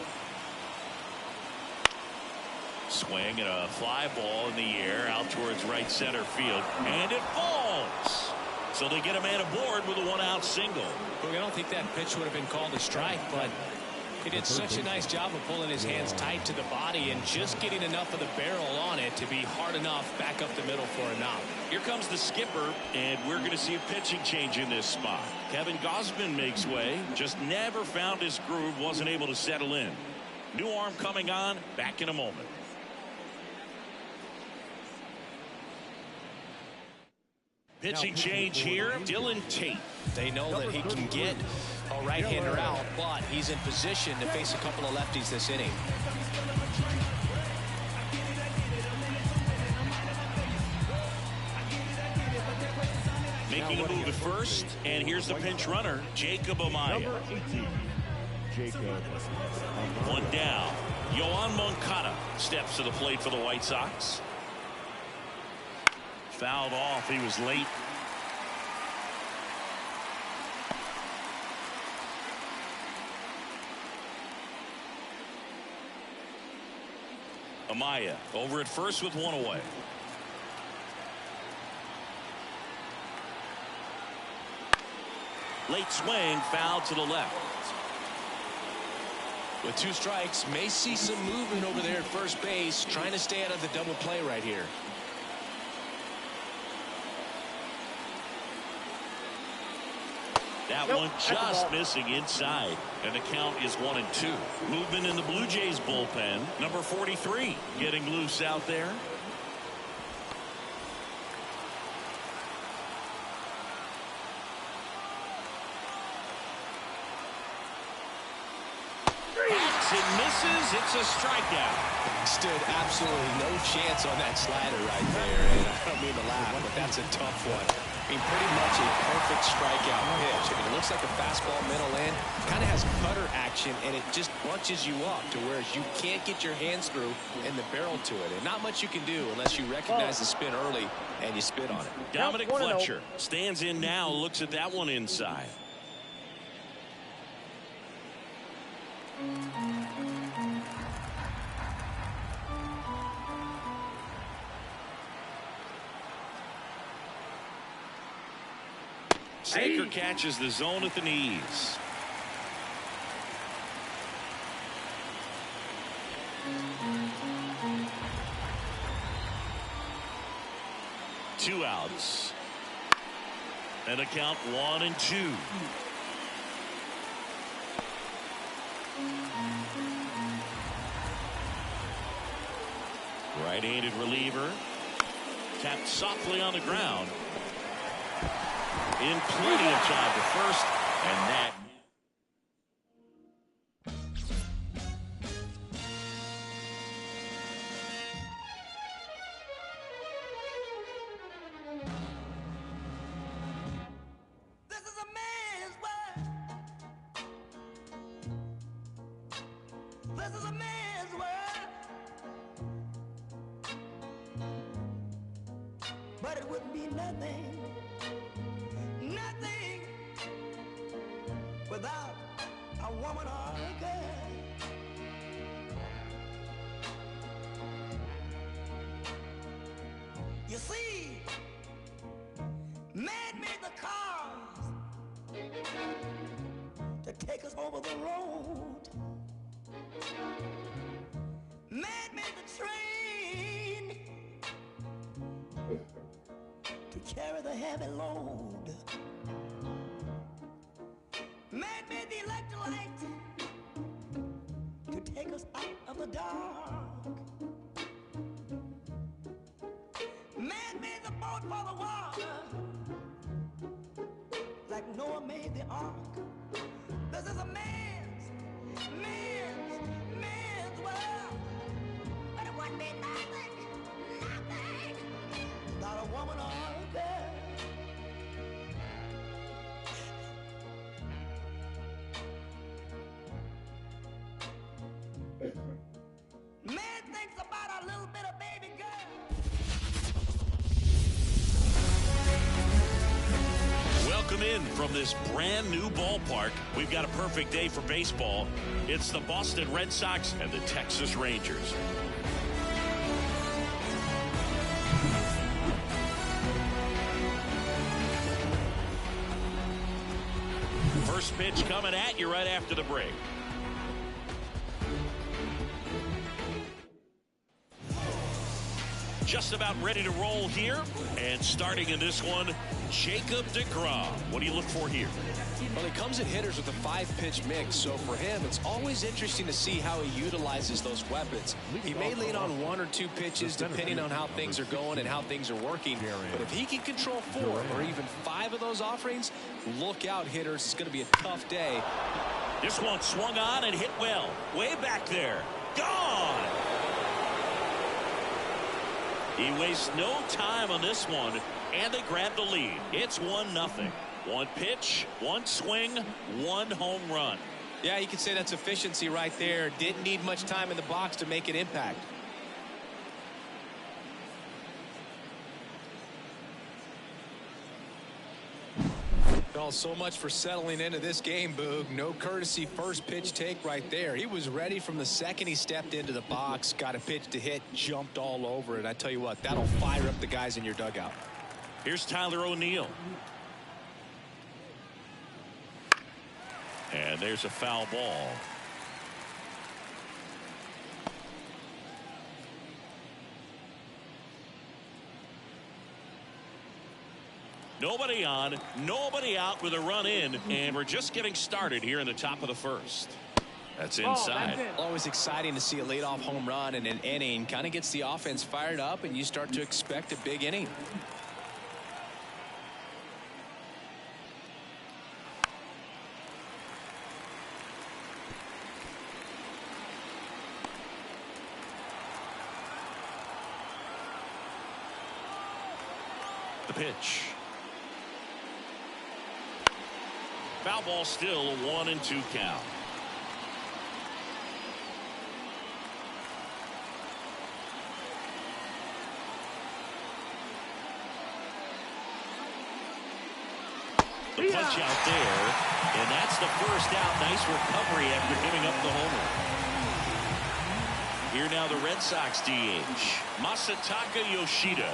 Swing and a fly ball in the air out towards right center field. And it falls. So they get a man aboard with a 1-out single. Look, I don't think that pitch would have been called a strike, but he did such a nice job of pulling his hands tight to the body and just getting enough of the barrel on it to be hard enough back up the middle for a knock. Here comes the skipper, and we're going to see a pitching change in this spot. Kevin Gausman makes way, just never found his groove, wasn't able to settle in. New arm coming on, back in a moment. Pitching change here, Dylan Tate. They know that he can get a right-hander out, but he's in position to face a couple of lefties this inning. Making a move at first, and here's the pinch runner, Jacob Amaya. Number 18, Jacob. One down. Yoan Moncada steps to the plate for the White Sox. Fouled off. He was late. Amaya over at first with 1 away. Late swing, foul to the left. With 2 strikes, may see some movement over there at first base, trying to stay out of the double play right here. That one just missing inside, and the count is 1-2. Movement in the Blue Jays bullpen. Number 43 getting loose out there. Hacks and misses. It's a strikeout. Stood absolutely no chance on that slider right there, and I don't mean to laugh, but that's a tough one. I mean, pretty much a perfect strikeout pitch. I mean, it looks like a fastball middle in, kind of has cutter action, and it just bunches you up to where you can't get your hands through and the barrel to it. And not much you can do unless you recognize the spin early and you spit on it. Dominic Fletcher stands in now, looks at that one inside. Saker catches the zone at the knees. Two outs. And a count 1-2. Right-handed reliever. Tapped softly on the ground. In plenty of time to first, and that. This is a man's world. This is a man's world. But it wouldn't be nothing. Nothing without a woman or a girl. You see, man made the cars to take us over the road. Man made the train to carry the heavy load. Man made the electrolyte to take us out of the dark. Man made the boat for the water, like Noah made the ark. This is a man's world. But it wouldn't be nothing, not a woman or a girl. Man thinks about a little bit of baby girl. in from this brand new ballpark. We've got a perfect day for baseball. It's the Boston Red Sox and the Texas Rangers. First pitch coming at you right after the break. Just about ready to roll here. And starting in this one, Jacob deGrom. What do you look for here? Well, he comes at hitters with a 5-pitch mix, so for him, it's always interesting to see how he utilizes those weapons. He may lean on 1 or 2 pitches depending on how things are going and how things are working, but if he can control 4 or even 5 of those offerings, look out, hitters. It's going to be a tough day. This one swung on and hit well. Way back there. Gone! He wastes no time on this one, and they grab the lead. It's 1-0. 1 pitch, 1 swing, 1 home run. Yeah, you could say that's efficiency right there. Didn't need much time in the box to make an impact. Well, so much for settling into this game, Boog. No courtesy first pitch take right there. He was ready from the second he stepped into the box, got a pitch to hit, jumped all over it. I tell you what, that'll fire up the guys in your dugout. Here's Tyler O'Neill. And there's a foul ball. Nobody on, nobody out with a run in, and we're just getting started here in the top of the first. That's inside. Always exciting to see a leadoff home run in an inning. Kind of gets the offense fired up, and you start to expect a big inning. The pitch. Foul ball, still a 1-2 count. The punch out there, and that's the first out. Nice recovery after giving up the homer. Here now the Red Sox DH, Masataka Yoshida.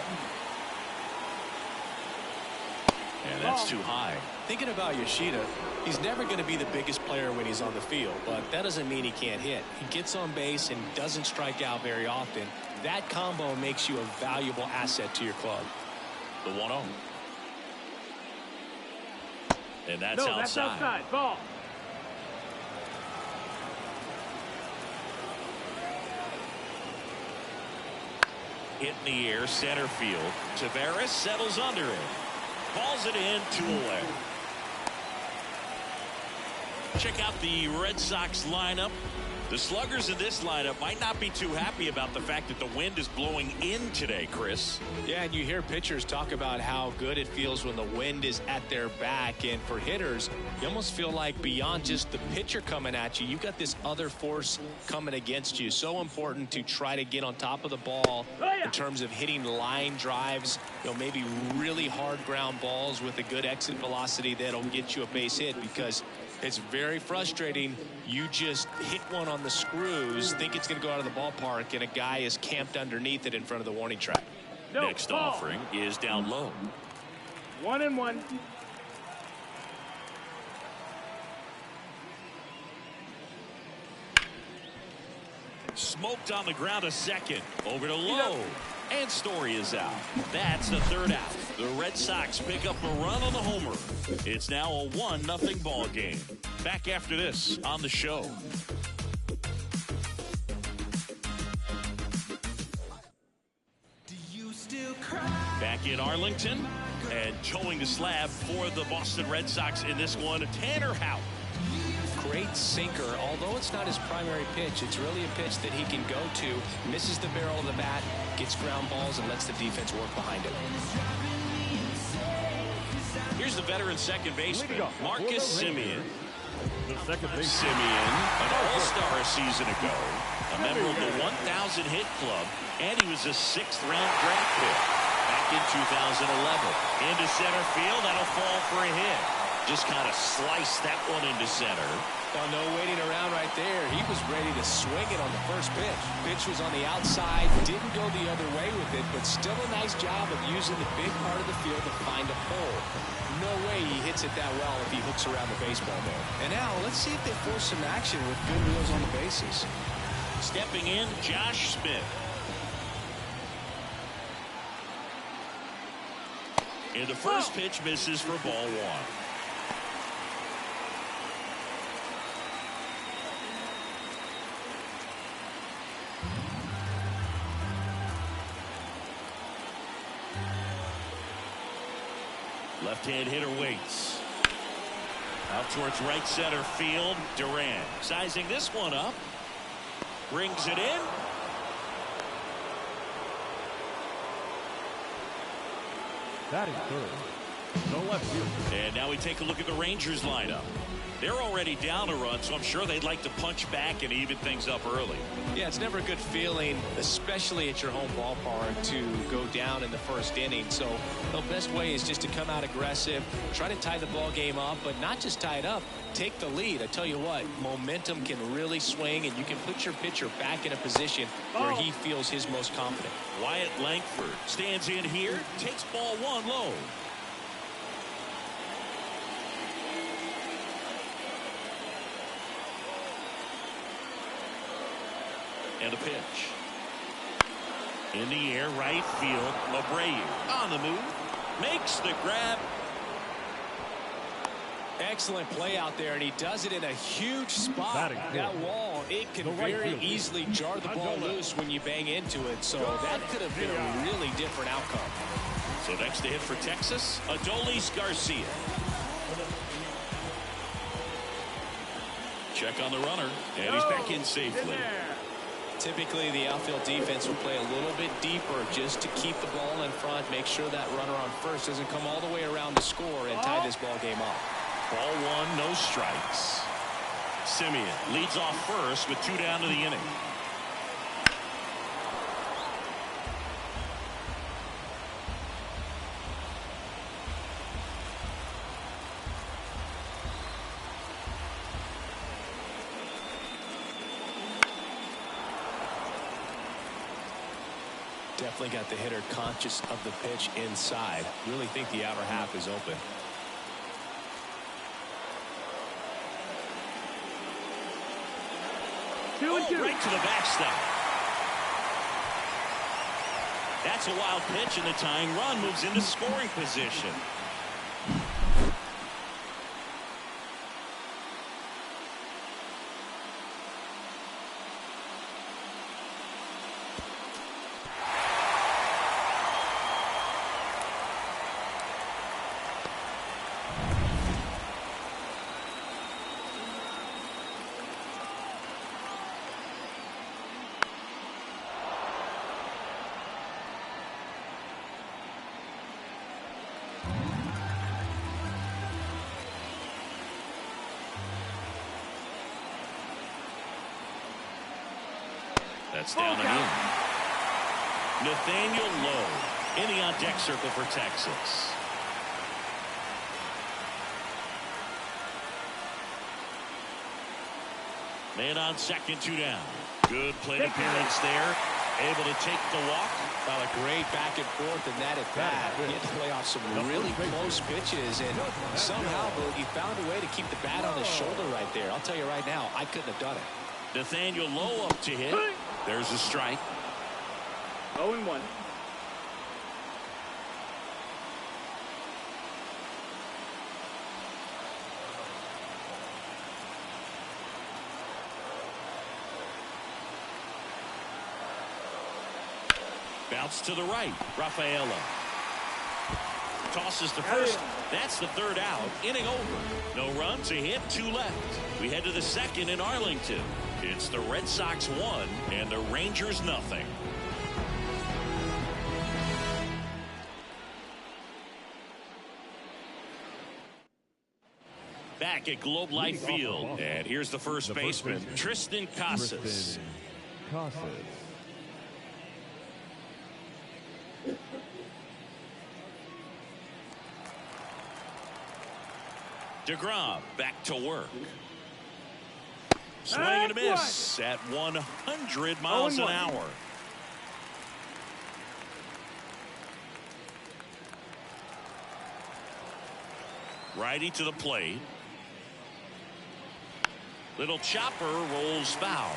And that's too high. Thinking about Yoshida, he's never going to be the biggest player when he's on the field, but that doesn't mean he can't hit. He gets on base and doesn't strike out very often. That combo makes you a valuable asset to your club. The 1-0. And that's outside. That's outside. Ball. Hit in the air, center field. Tavares settles under it. Balls it in, 2 away. Check out the Red Sox lineup. The sluggers in this lineup might not be too happy about the fact that the wind is blowing in today, Chris. Yeah, and you hear pitchers talk about how good it feels when the wind is at their back. And for hitters, you almost feel like beyond just the pitcher coming at you, you've got this other force coming against you. So important to try to get on top of the ball in terms of hitting line drives, maybe really hard ground balls with a good exit velocity that'll get you a base hit, because it's very frustrating. You just hit one on the screws, think it's going to go out of the ballpark, and a guy is camped underneath it in front of the warning track. Next offering is down low. 1-1. Smoked on the ground a second. Over to low. And Story is out. That's the 3rd out. The Red Sox pick up a run on the homer. It's now a 1-0 ball game. Back after this on the show. Back in Arlington, and towing the slab for the Boston Red Sox in this one, Tanner Houck. Great sinker. Although it's not his primary pitch, it's really a pitch that he can go to, misses the barrel of the bat, gets ground balls, and lets the defense work behind it. Here's the veteran second baseman, Marcus Semien. Semien, an all-star a season ago, a member of the 1,000 hit club, and he was a 6th-round draft pick back in 2011. Into center field, that'll fall for a hit. just kind of sliced that one into center. Well, no waiting around right there. He was ready to swing it on the first pitch. Pitch was on the outside, didn't go the other way with it, but still a nice job of using the big part of the field to find a pole. No way he hits it that well if he hooks around the baseball there. And now let's see if they force some action with good wheels on the bases. Stepping in, Josh Smith. And the first pitch misses for ball one. Left-hand hitter waits. Out towards right center field. Duran sizing this one up. Brings it in. That is good. No left field. And now we take a look at the Rangers lineup. They're already down a run, so I'm sure they'd like to punch back and even things up early. Yeah, it's never a good feeling, especially at your home ballpark, to go down in the first inning. So the best way is just to come out aggressive, try to tie the ball game up, but not just tie it up, take the lead. I tell you what, momentum can really swing, and you can put your pitcher back in a position where he feels his most confident. Wyatt Langford stands in here, takes ball one low. And a pitch. In the air, right field. Abreu on the move. Makes the grab. Excellent play out there, and he does it in a huge spot. That wall, it can very easily jar the ball loose when you bang into it, so that could have been a really different outcome. So next to hit for Texas, Adolis Garcia. Check on the runner, and he's back in safely. Typically, the outfield defense will play a little bit deeper just to keep the ball in front, make sure that runner on first doesn't come all the way around to score and tie this ball game up. Ball one, no strikes. Simeon leads off first with 2 down to the inning. Definitely got the hitter conscious of the pitch inside. Really think the outer half is open. Right to the backstop. That's a wild pitch, and the tying run moves into scoring position. That's down and in. Nathaniel Lowe in the on-deck circle for Texas. Man on second, 2 down. Good plate appearance there. Able to take the walk. Well, a great back and forth in that at bat. He had to play off some really close pitches, and somehow he found a way to keep the bat on his shoulder right there. I'll tell you right now, I couldn't have done it. Nathaniel Lowe up to hit. There's a strike. 0-1. Bounce to the right. Rafaela tosses to first. That's the 3rd out. Inning over. No runs, a hit, 2 left. We head to the 2nd in Arlington. It's the Red Sox 1 and the Rangers nothing. Back at Globe Life Field, and here's the first baseman, Tristan Casas. DeGrom back to work. Swing and a miss at 100 miles an hour. Righty to the plate. Little chopper rolls foul.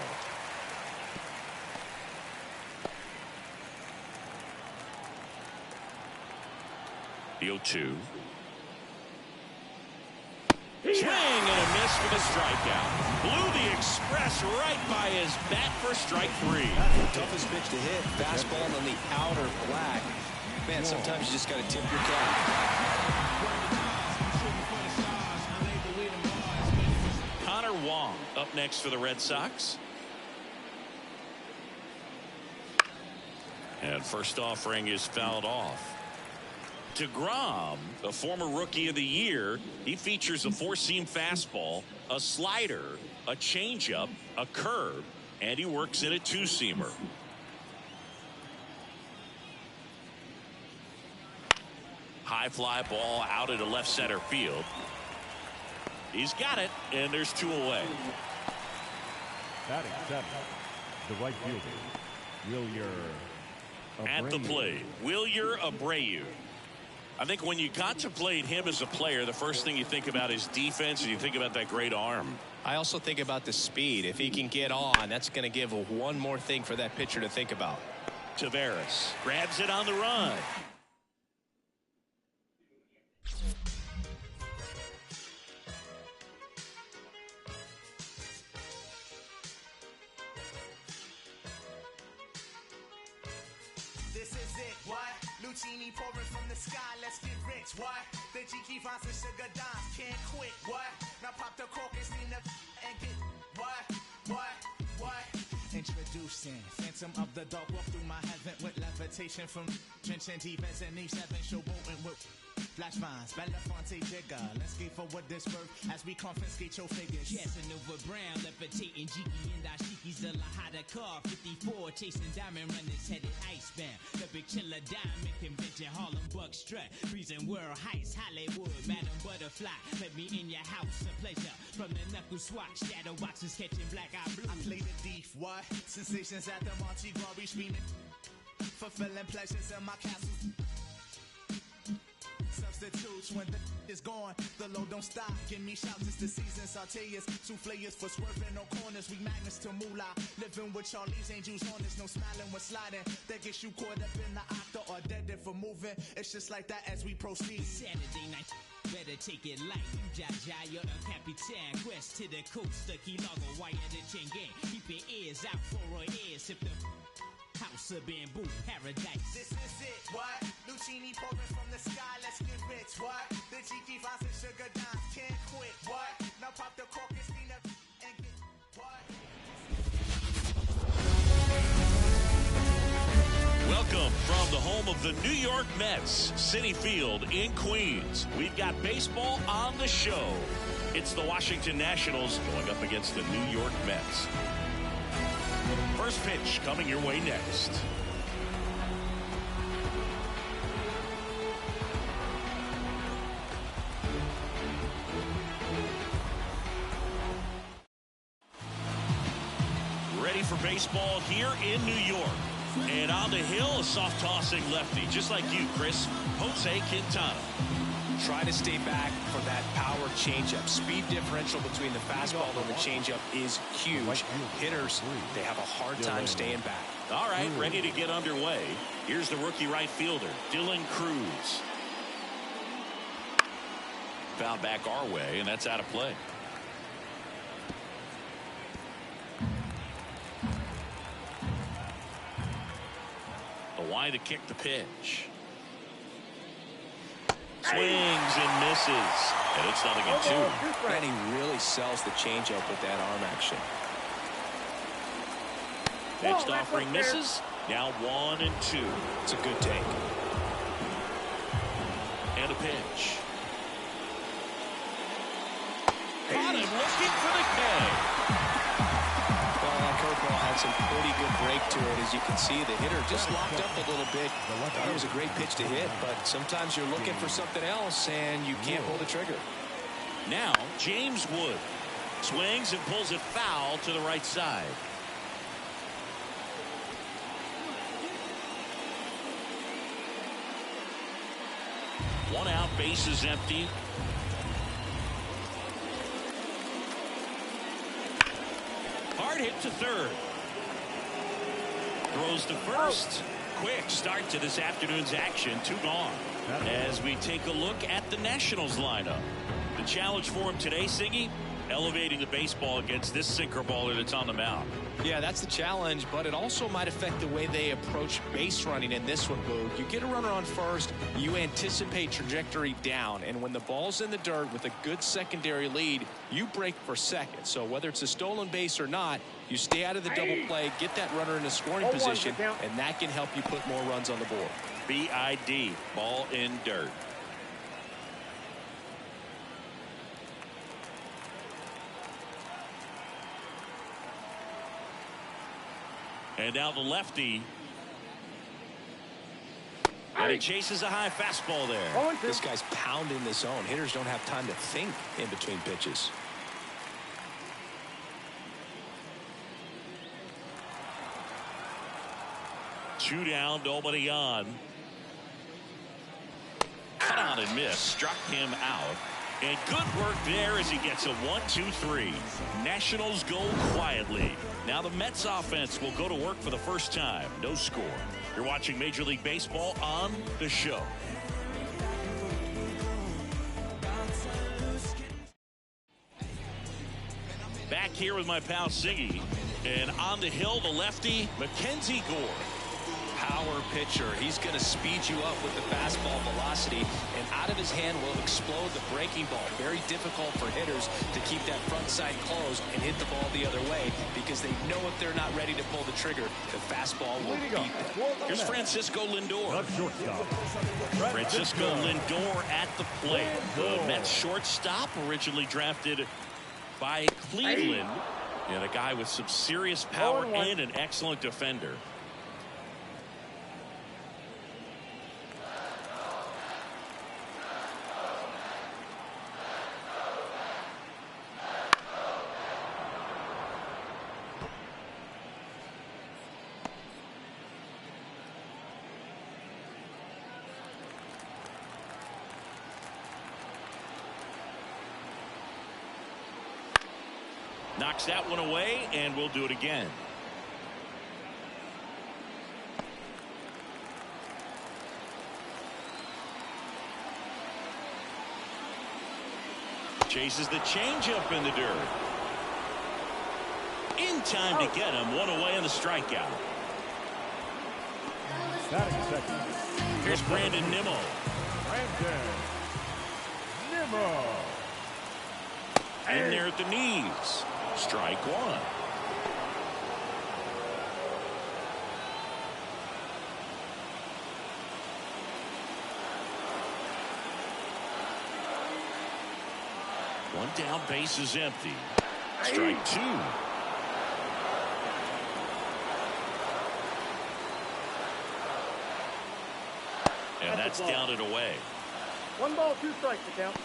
The 0-2. Swing and a miss for the strikeout. Blew the express right by his bat for strike 3. Toughest pitch to hit. Fastball on the outer black. Man, sometimes you just got to tip your cap. Connor Wong up next for the Red Sox. And first offering is fouled off. DeGrom, a former Rookie of the Year, he features a four-seam fastball, a slider, a changeup, a curve, and he works in a two-seamer. High fly ball out into left center field. He's got it, and there's 2 away. Batting 7, the right fielder, Wilyer Abreu. At the plate, Wilyer Abreu. I think when you contemplate him as a player, the first thing you think about is defense, and you think about that great arm. I also think about the speed. If he can get on, that's going to give one more thing for that pitcher to think about. Taveras grabs it on the run. This is it, what? Lucini pouring from the sky, let's get rich, what? The G finds the sugar dimes, can't quit, what? Now pop the cork and steam the and get, what? Introducing Phantom of the Dark, walk through my heaven with levitation from trenchant events and these 7 showboating with flash vines, Belafonte Jigger. Let's skate forward this birth as we confiscate your figures. Casanova Brown, levitating Jiki and Ashiki's the Lahada car. 54, chasing diamond runners headed icebound. The big chiller diamond convention, Harlem Buck strut. Freezing world heights, Hollywood, Madam Butterfly. Let me in your house, a pleasure. From the knuckle swatch, shadow boxes catching black eye blue. I play the thief, what? Sensations at the Monte Glory screaming. Fulfilling pleasures in my castle. Substitutes when the is gone, the load don't stop. Give me shouts, it's the season. Sauteas, souffleurs for swerving no corners. We magnets to moolah. Living with Charlie's angels on this, no smiling when sliding. That gets you caught up in the octa or dead for moving. It's just like that as we proceed. Saturday night, better take it light. You Jaja, you're the Capitan. Quest to the coast, the Key Lago, wire the chain gang. Keep your ears out for our ears. Sip the house of bamboo paradise. This is it, what? Lucini pouring from the sky, let's get rich, what? The G finds the sugar dimes, can't quit, what? Now pop the cork and steam up and get, what? Welcome from the home of the New York Mets, Citi Field in Queens. We've got baseball on the show. It's the Washington Nationals going up against the New York Mets. First pitch coming your way next. Ready for baseball here in New York. And on the hill, a soft tossing lefty, just like you, Chris, Jose Quintana. Try to stay back for that power changeup. Speed differential between the fastball and the changeup is huge. Hitters, they have a hard time staying back. All right, ready to get underway. Here's the rookie right fielder, Dylan Cruz. Foul back our way, and that's out of play. The wide to kick the pitch. Swings and misses. And it's 0-2. And he really sells the changeup with that arm action. Pitched offering misses. Now 1-2. It's a good take. And a pitch. Caught him looking for the K. Well, that curveball had some pretty good break to it. As you can see, the hitter just locked up a little bit. Thought it was a great pitch to hit, but sometimes you're looking for something else and you can't pull the trigger. Now, James Wood swings and pulls it foul to the right side. One out, base is empty. Hard hit to third. Throws to first. Quick start to this afternoon's action. 2 gone. As we take a look at the Nationals lineup. The challenge for him today, Siggy, elevating the baseball against this sinker baller that's on the mound. Yeah, that's the challenge, but it also might affect the way they approach base running in this one, Boog. You get a runner on first, you anticipate trajectory down, and when the ball's in the dirt with a good secondary lead, you break for second. So whether it's a stolen base or not, you stay out of the double play, get that runner in a scoring position, and that can help you put more runs on the board. BID, ball in dirt. And now the lefty. And he chases a high fastball there. This guy's pounding the zone. Hitters don't have time to think in between pitches. Two down, nobody on. Cut on and miss. Struck him out. And good work there as he gets a 1-2-3. Nationals go quietly. Now the Mets offense will go to work for the first time. No score. You're watching Major League Baseball on The Show. Back here with my pal Siggy. And on the hill, the lefty, Mackenzie Gore. Power pitcher. He's going to speed you up with the fastball velocity, and out of his hand will explode the breaking ball. Very difficult for hitters to keep that front side closed and hit the ball the other way, because they know if they're not ready to pull the trigger, the fastball will beat them. Here's Francisco Lindor. Francisco Lindor at the plate. The Mets shortstop, originally drafted by Cleveland, and a guy with some serious power and an excellent defender. Knocks that one away, and we'll do it again. Chases the changeup in the dirt. In time to get him. One away on the strikeout. Here's Brandon Nimmo. In there at the knees. Strike one. One down, base is empty. Strike two. And that's down and away. 1 ball, 2 strikes to count.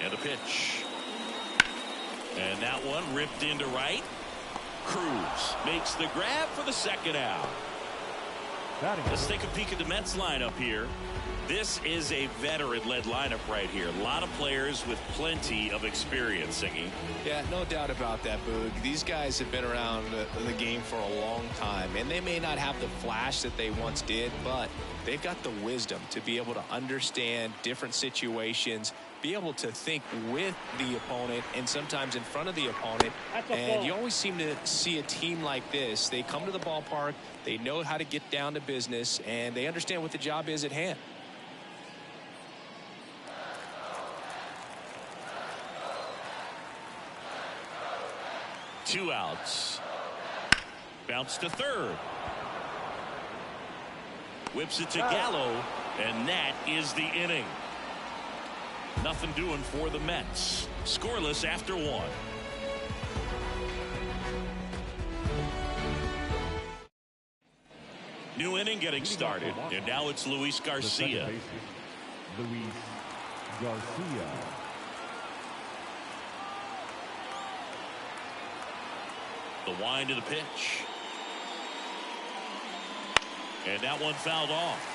And a pitch. And that one ripped into right. Cruz makes the grab for the second out. Let's take a peek at the Mets lineup here. This is a veteran-led lineup right here. A lot of players with plenty of experience, Singy. Yeah, no doubt about that, Boog. These guys have been around the game for a long time, and they may not have the flash that they once did, but they've got the wisdom to be able to understand different situations, be able to think with the opponent and sometimes in front of the opponent. And you always seem to see a team like this. They come to the ballpark, they know how to get down to business, and they understand what the job is at hand. Two outs. Bounce to third. Whips it to Gallo, and that is the inning. Nothing doing for the Mets. Scoreless after one. New inning getting started, and now it's Luis Garcia. Luis Garcia. The wind of the pitch. And that one fouled off.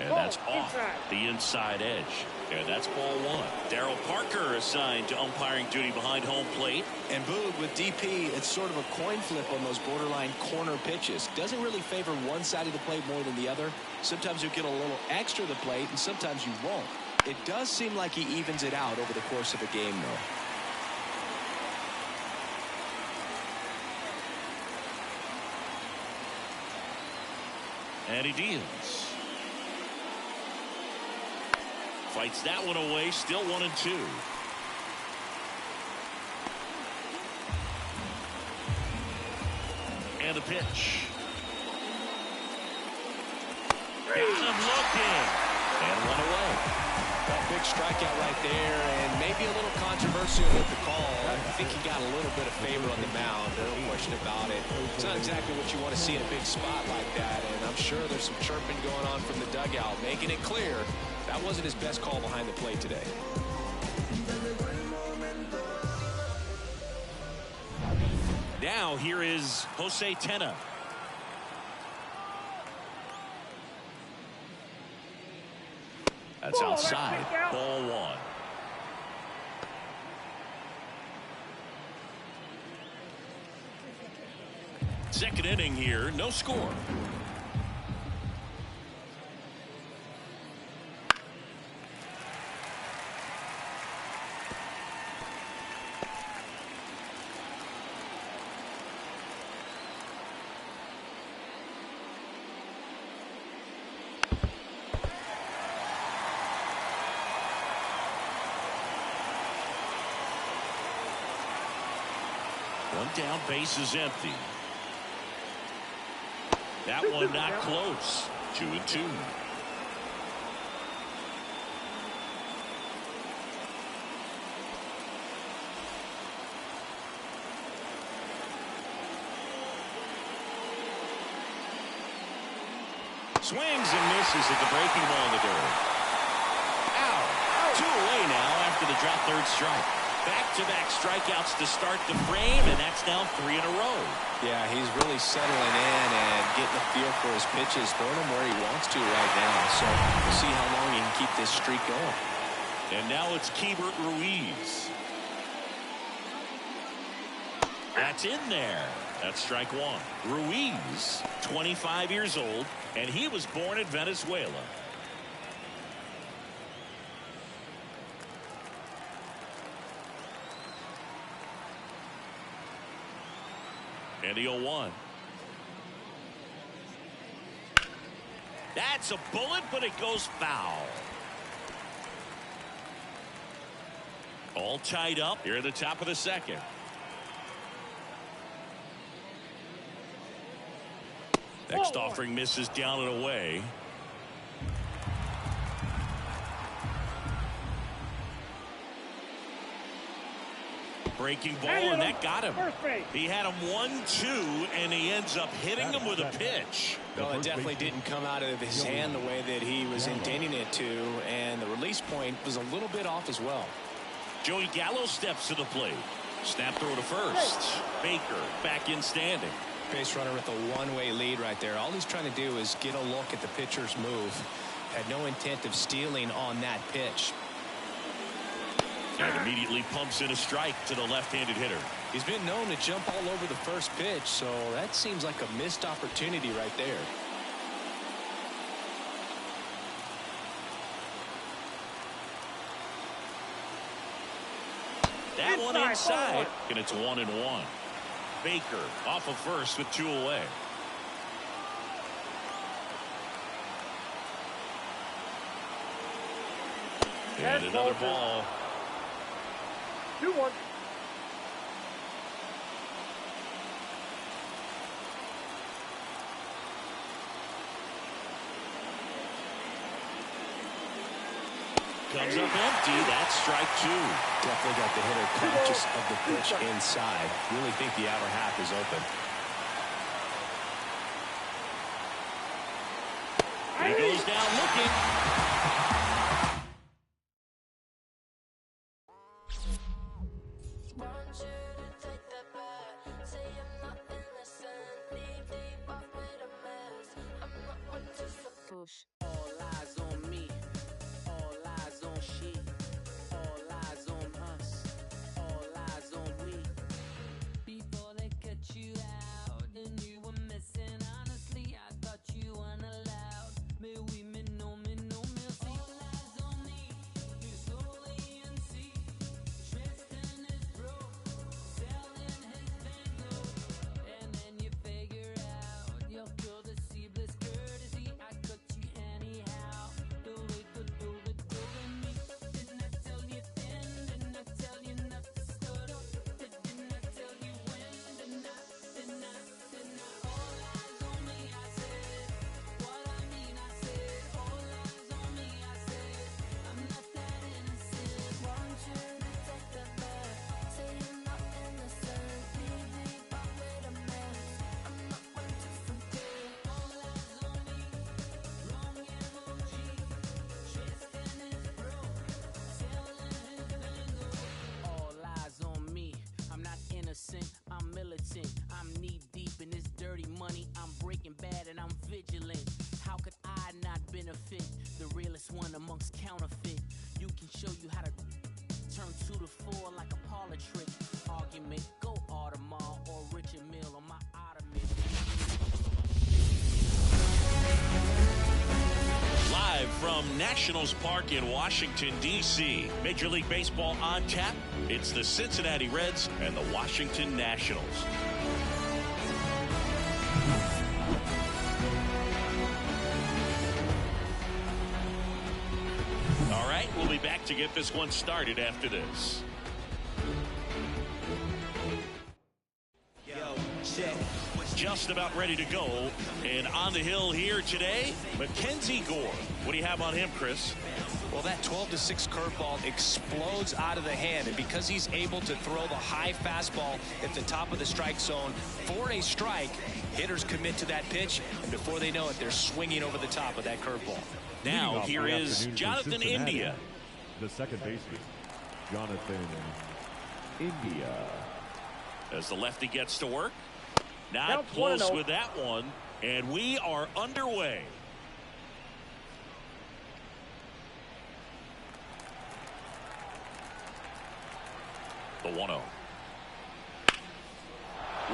And that's off the inside edge. And that's ball one. Darryl Parker assigned to umpiring duty behind home plate. And Boog, with DP, it's sort of a coin flip on those borderline corner pitches. Doesn't really favor one side of the plate more than the other. Sometimes you get a little extra the plate, and sometimes you won't. It does seem like he evens it out over the course of a game, though. And he deals. Fights that one away, still 1-2. And the pitch. Got him looking. And one away. A big strikeout right there, and maybe a little controversial with the call. I think he got a little bit of favor on the mound. No question about it. It's not exactly what you want to see in a big spot like that, and I'm sure there's some chirping going on from the dugout, making it clear that wasn't his best call behind the plate today. Now here is Jose Tena. That's outside. Ball one. Second inning here, no score. One down, base is empty. That one not close. 2-2. Swings and misses at the breaking ball in the dirt. Out. 2 away now after the drop third strike. Back-to-back strikeouts to start the frame, and that's now 3 in a row. Yeah, he's really settling in and getting a feel for his pitches, throwing them where he wants to right now. So we'll see how long he can keep this streak going. And now it's Keibert Ruiz. That's in there. That's strike one. Ruiz, 25 years old, and he was born in Venezuela. And the 0-1. That's a bullet, but it goes foul. All tied up here at the top of the second. Next offering misses down and away. Breaking ball, and that got him. He had him 1-2, and he ends up hitting him with a pitch. Well, it definitely didn't come out of his hand the way that he was intending it to, and the release point was a little bit off as well. Joey Gallo steps to the plate. Snap throw to first. Baker back in standing. Base runner with a one-way lead right there. All he's trying to do is get a look at the pitcher's move. Had no intent of stealing on that pitch. And immediately pumps in a strike to the left-handed hitter. He's been known to jump all over the first pitch, so that seems like a missed opportunity right there. That one inside, and it's 1-1. Baker off of first with 2 away. And another ball. 2-1. Comes up empty. That's strike 2. Definitely got the hitter conscious of the pitch inside. Really think the outer half is open. He goes down looking. All eyes on me, all eyes on she, all eyes on us, all eyes on we. Before they cut you out and you were missing, honestly, I thought you weren't allowed. Mais oui, mais non, merci. All eyes on me, you slowly and see. Tristan is broke, selling his Benzo. And then you figure out your girl the seamless courtesy. I cut you anyhow. The way to do me. Didn't I tell you then? Didn't I tell you not to stutter? Didn't I tell you when? Didn't I? All eyes on me, I said. What I mean, I said. All eyes on me, I said. I'm not that innocent. Want you to take the back. Say you're not innocent. Leave deep up with a mess. I'm not one to forget. All eyes on me. Wrong emoji. Tristan is broke. Selling his Benzo. All eyes on me. I'm not innocent. I'm militant. I'm knee deep in this dirty money. I'm breaking bad and I'm vigilant. How could I not benefit? The realest one amongst counterfeit. You can show you how to turn 2 to 4 like a parlor trick. Argument, go Audemars or Richard Mille on my ottoman. Live from Nationals Park in Washington, D.C. Major League Baseball on tap. It's the Cincinnati Reds and the Washington Nationals. All right, we'll be back to get this one started after this. Just about ready to go. And on the hill here today, Mackenzie Gore. What do you have on him, Chris? Well, that 12-6 curveball explodes out of the hand, and because he's able to throw the high fastball at the top of the strike zone for a strike, hitters commit to that pitch, and before they know it, they're swinging over the top of that curveball. Now here is Jonathan India. The second baseman, Jonathan India. As the lefty gets to work. Not close with that one, and we are underway. The 1-0.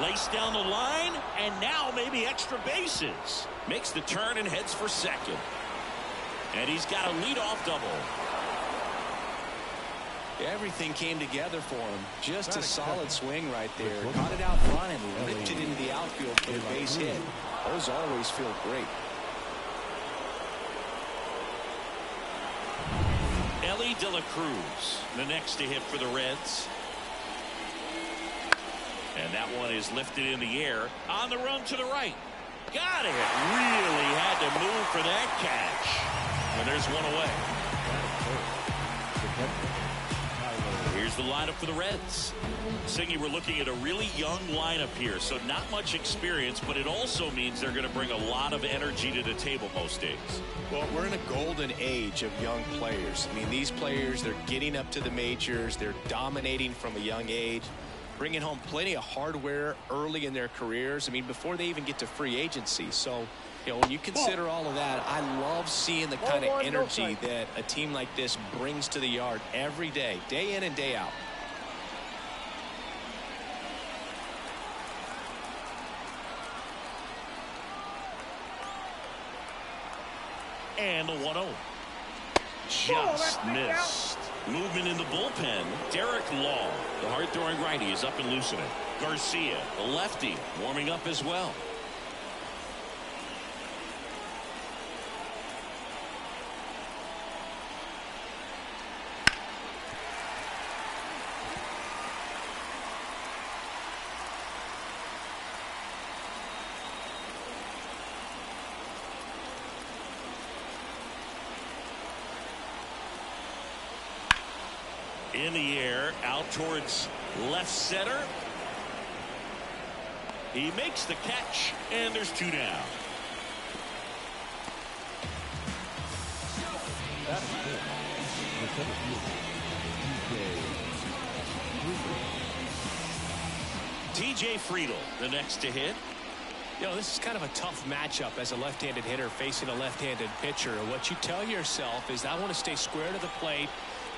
Laced down the line, and now maybe extra bases. Makes the turn and heads for second. And he's got a leadoff double. Everything came together for him. Just a solid swing right there. Caught it out front and ripped it into the outfield for the base hit. Those always feel great. Ellie De La Cruz, the next to hit for the Reds. And that one is lifted in the air on the run to the right. Got it. Really had to move for that catch. And there's one away. Here's the lineup for the Reds. Singy, we're looking at a really young lineup here, so not much experience, but it also means they're going to bring a lot of energy to the table most days. Well, we're in a golden age of young players. I mean, these players, they're getting up to the majors. They're dominating from a young age, bringing home plenty of hardware early in their careers. I mean, before they even get to free agency. So, you know, when you consider all of that, I love seeing the kind of energy that a team like this brings to the yard every day, day in and day out. And the 1-0. Just missed. Movement in the bullpen. Derek Law, the hard-throwing righty, is up and loosening. Garcia, the lefty, warming up as well. In the air, out towards left center. He makes the catch, and there's 2 down. TJ Friedel, the next to hit. You know, this is kind of a tough matchup as a left-handed hitter facing a left-handed pitcher. What you tell yourself is, I want to stay square to the plate,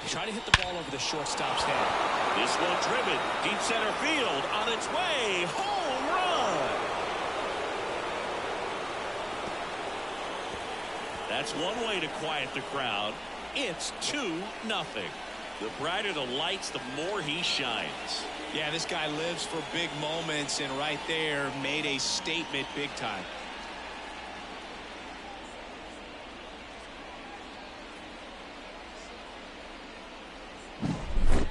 try to hit the ball over the shortstop's head. This one driven deep center field, on its way, home run. That's one way to quiet the crowd. It's 2-0. The brighter the lights, the more he shines. Yeah, this guy lives for big moments, and right there made a statement big time.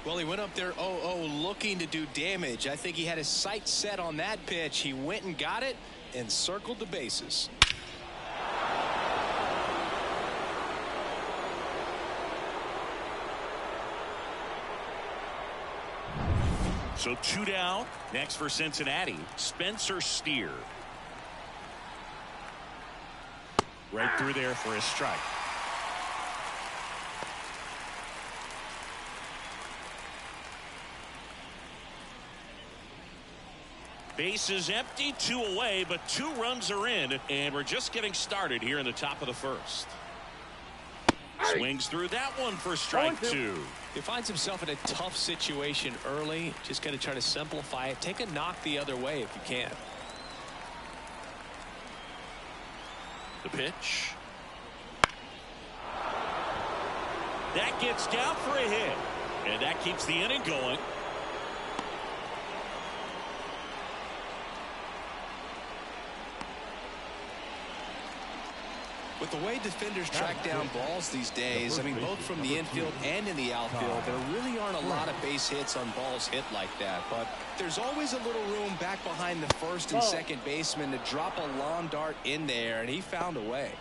Well, he went up there 0-0 looking to do damage. I think he had his sights set on that pitch. He went and got it and circled the bases. So 2 down. Next for Cincinnati, Spencer Steer. Right through there for a strike. Bases empty, 2 away, but 2 runs are in, and we're just getting started here in the top of the first. Swings through that one for strike 2. He finds himself in a tough situation early. Just got to try to simplify it. Take a knock the other way if you can. The pitch. That gets down for a hit, and that keeps the inning going. With the way defenders track down balls these days, I mean, both from the infield and in the outfield, there really aren't a lot of base hits on balls hit like that. But there's always a little room back behind the first and second baseman to drop a lawn dart in there, and he found a way.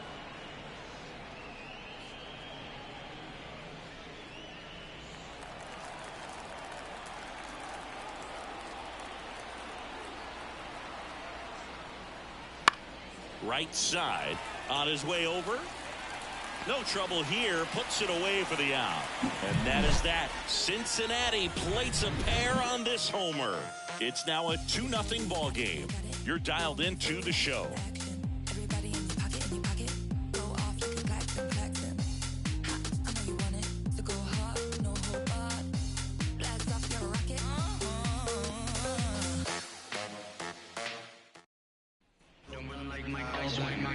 Right side, on his way over. No trouble here, puts it away for the out. And that is that. Cincinnati plates a pair on this homer. It's now a 2-0 ball game. You're dialed into the show.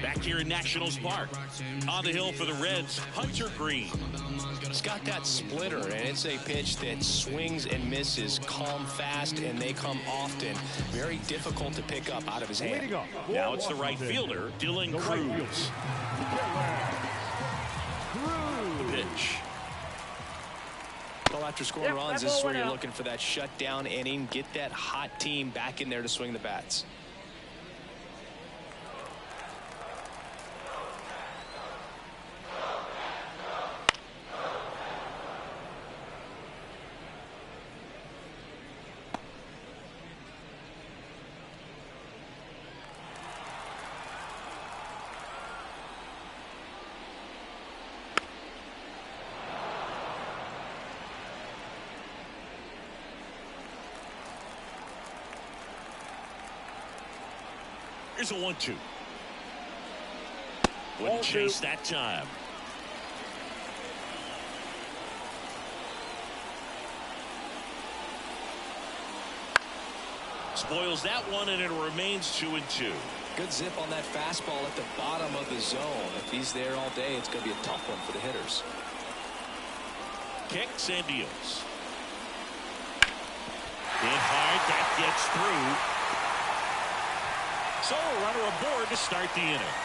Back here in Nationals Park. On the hill for the Reds, Hunter Green. He's got that splitter, and it's a pitch that swings and misses, come fast, and they come often. Very difficult to pick up out of his hand. Now it's the right fielder, Dylan Cruz. The pitch. Well, after scoring runs, this is where you're looking for that shutdown inning. Get that hot team back in there to swing the bats. Here's a 1-2. Wouldn't chase that time. Spoils that one, and it remains 2-2. Good zip on that fastball at the bottom of the zone. If he's there all day, it's going to be a tough one for the hitters. Kicks and deals. Hit hard, that gets through. So a runner aboard to start the inning.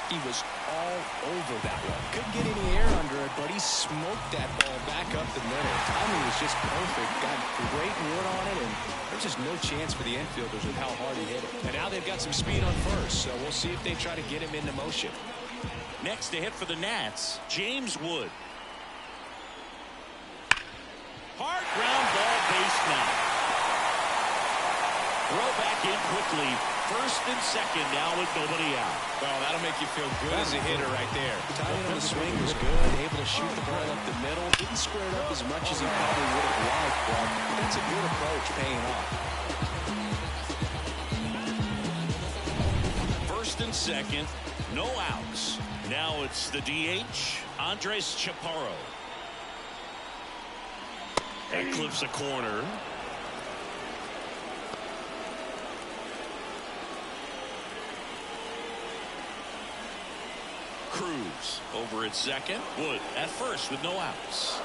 He was all over that one. Couldn't get any air under it, but he smoked that ball back up the middle. Timing was just perfect. Got great wood on it, and there's just no chance for the infielders with how hard he hit it. And now they've got some speed on first, so we'll see if they try to get him into motion. Next to hit for the Nats, James Wood. Hard ground ball, base now. Throw back in quickly. First and second now with nobody out. Well, that'll make you feel good as a hitter right there. Timing on the swing was good. Able to shoot the ball up the middle. Didn't square it up as much as he probably would have liked, but that's a good approach paying off. First and second, no outs. Now it's the DH, Andres Chaparro. That clips a corner. Cruz over at second. Wood at first with no outs.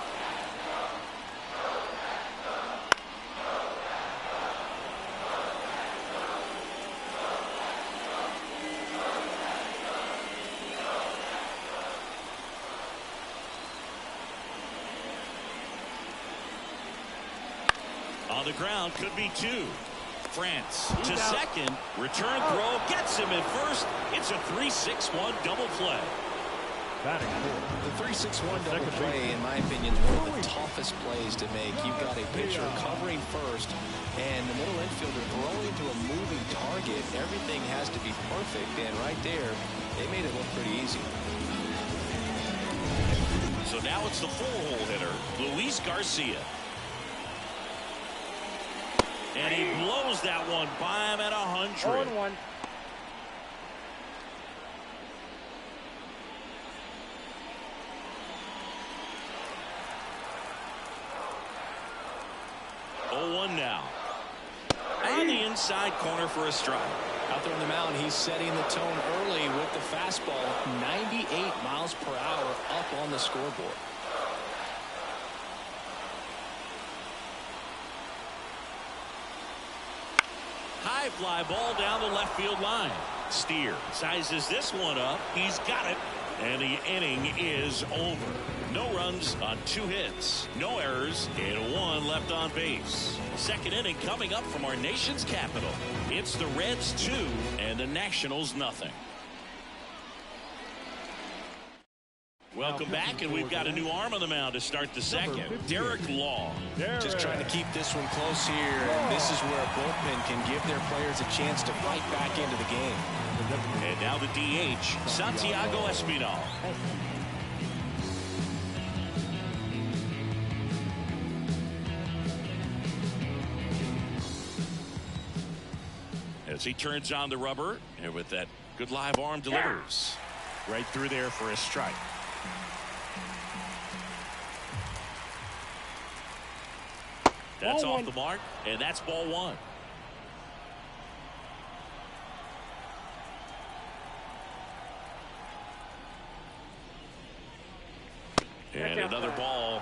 On the ground, could be two. France to second. Return throw gets him at first. It's a 3-6-1 double play. Batting fourth. The 3-6-1 double play, in my opinion, is one of the toughest plays to make. You've got a pitcher covering first, and the middle infielder throwing to a moving target. Everything has to be perfect, and right there, they made it look pretty easy. So now it's the full-hole hitter, Luis Garcia. And he blows that one by him at 100. 0-1. Now on the inside corner for a strike. Out there on the mound, he's setting the tone early with the fastball. 98 miles per hour up on the scoreboard. High fly ball down the left field line. Steer sizes this one up. He's got it. And the inning is over. No runs on 2 hits. No errors and 1 left on base. Second inning coming up from our nation's capital. It's the Reds 2 and the Nationals nothing. Welcome back, and we've got a new arm on the mound to start the second. Derek Law. Just trying to keep this one close here, and this is where a bullpen can give their players a chance to fight back into the game. And now the DH, Santiago Espinal. As he turns on the rubber, and with that good live arm delivers. Right through there for a strike. That's off the mark, and that's ball 1. And another ball.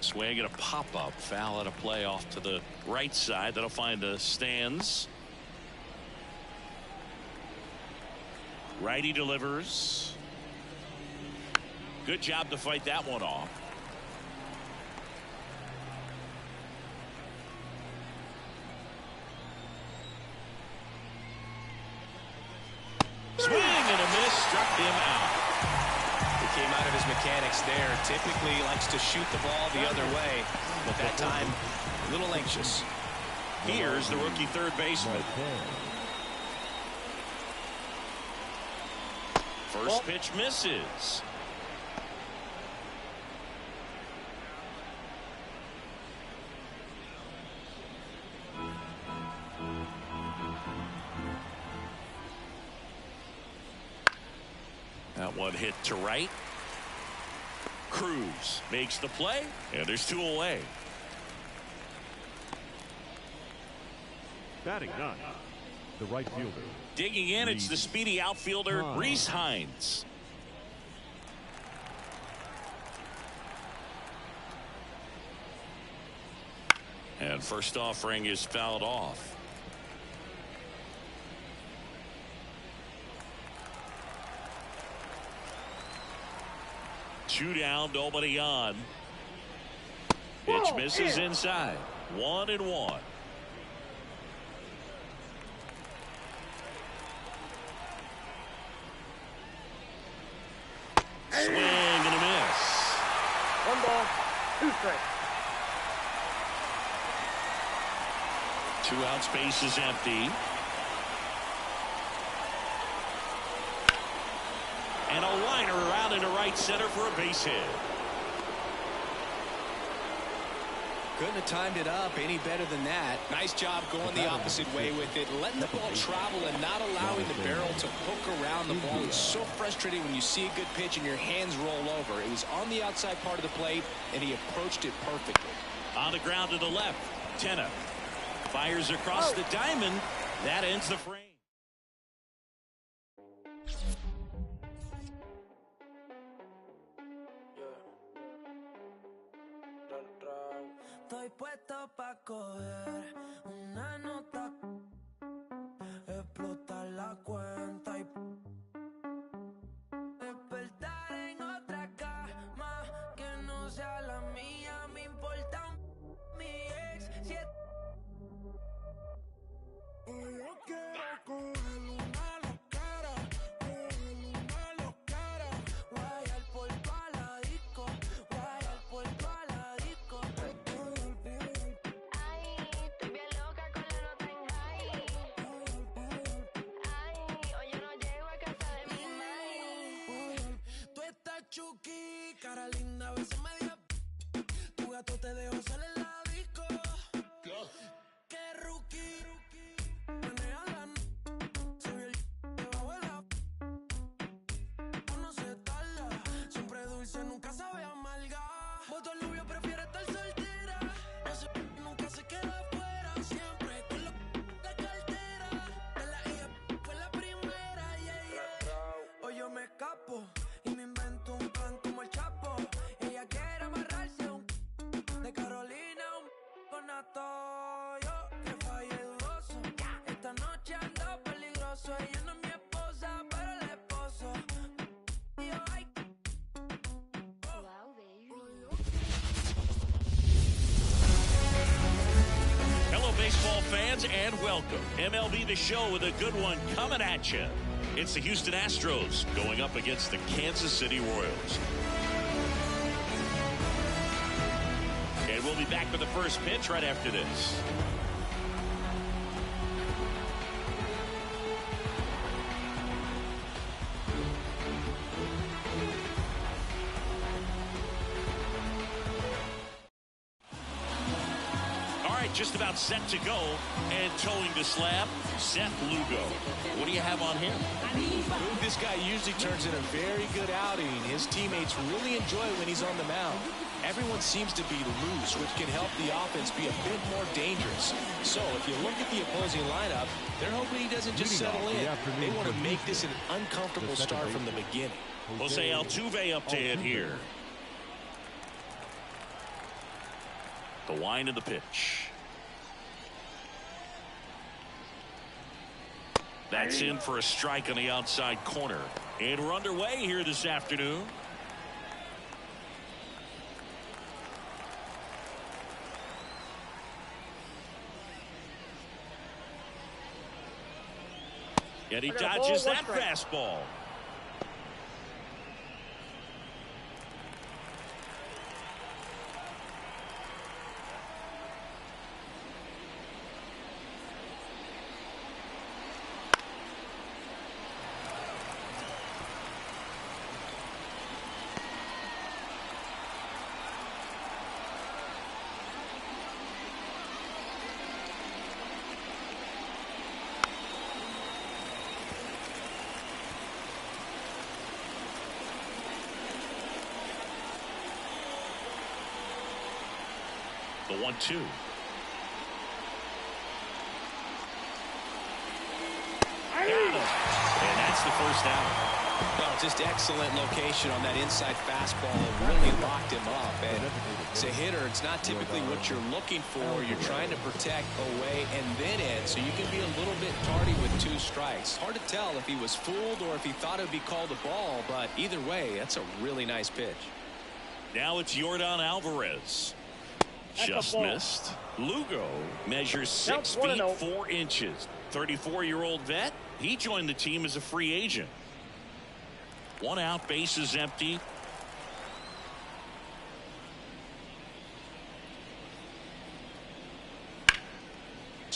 Swing and a pop-up. Foul at a play off to the right side. That'll find the stands. Righty delivers. Good job to fight that one off. Swing and a miss, struck him out. He came out of his mechanics there. Typically he likes to shoot the ball the other way, but that time a little anxious. Here's the rookie third baseman. First pitch misses. That one hit to right. Cruz makes the play, and there's 2 away. Batting 9, the right fielder. Digging in, it's the speedy outfielder, Rhys Hines. And first offering is fouled off. Two down, nobody on. Pitch misses inside. 1-1. strike. 2 out, space is empty. And a liner around into right center for a base hit. Couldn't have timed it up any better than that. Nice job going the opposite way with it, letting the ball travel and not allowing the barrel to poke around the ball. It's so frustrating when you see a good pitch and your hands roll over. It was on the outside part of the plate, and he approached it perfectly. On the ground to the left, Tenna fires across the diamond. That ends the frame. Estoy puesto pa' coger una nota, explotar la cuenta y despertar en otra cama que no sea la mía. Me importa mi ex. Si yo quiero coger una locara, guayar por toda la disco, guayar por toda la disco. Chucky, cara linda, a veces media. Tu gato te dejó salir en la disco. Que rookie, maneja la se vio el debajo de la. No se tarda, siempre dulce, nunca sabe amarga. Voto al novio, prefiere estar soltera. No se, nunca se queda afuera. Siempre con la cartera. De la hija fue la primera, Hoy yo me escapo. Y me invento un plan como el Chapo. Ella quiere amarrarse de Carolina con Natoyo. Que falle dudoso. Esta noche ando peligroso. Ella no es mi esposa, pero el esposo. Y yo, ay. Hello, baseball fans, and welcome. MLB The Show with a good one coming at you. It's the Houston Astros going up against the Kansas City Royals. And we'll be back for the first pitch right after this. Just about set to go, and towing the slab, Seth Lugo. What do you have on him? This guy usually turns in a very good outing. His teammates really enjoy when he's on the mound. Everyone seems to be loose, which can help the offense be a bit more dangerous. So if you look at the opposing lineup, they're hoping he doesn't just settle in. They want to make this an uncomfortable start from the beginning. Jose Altuve up to hit here. The wind of the pitch. That's in for a strike on the outside corner. And we're underway here this afternoon. And he dodges that fastball. The 1-2. Got him. And that's the first out. Well, just excellent location on that inside fastball. Really locked him up. And as a hitter, it's not typically what you're looking for. You're trying to protect away and then in, so you can be a little bit tardy with 2 strikes. Hard to tell if he was fooled or if he thought it would be called a ball, but either way, that's a really nice pitch. Now it's Yordan Alvarez. Just missed. Lugo measures 6 feet 4 inches. 34-year-old vet. He joined the team as a free agent. 1 out, bases empty.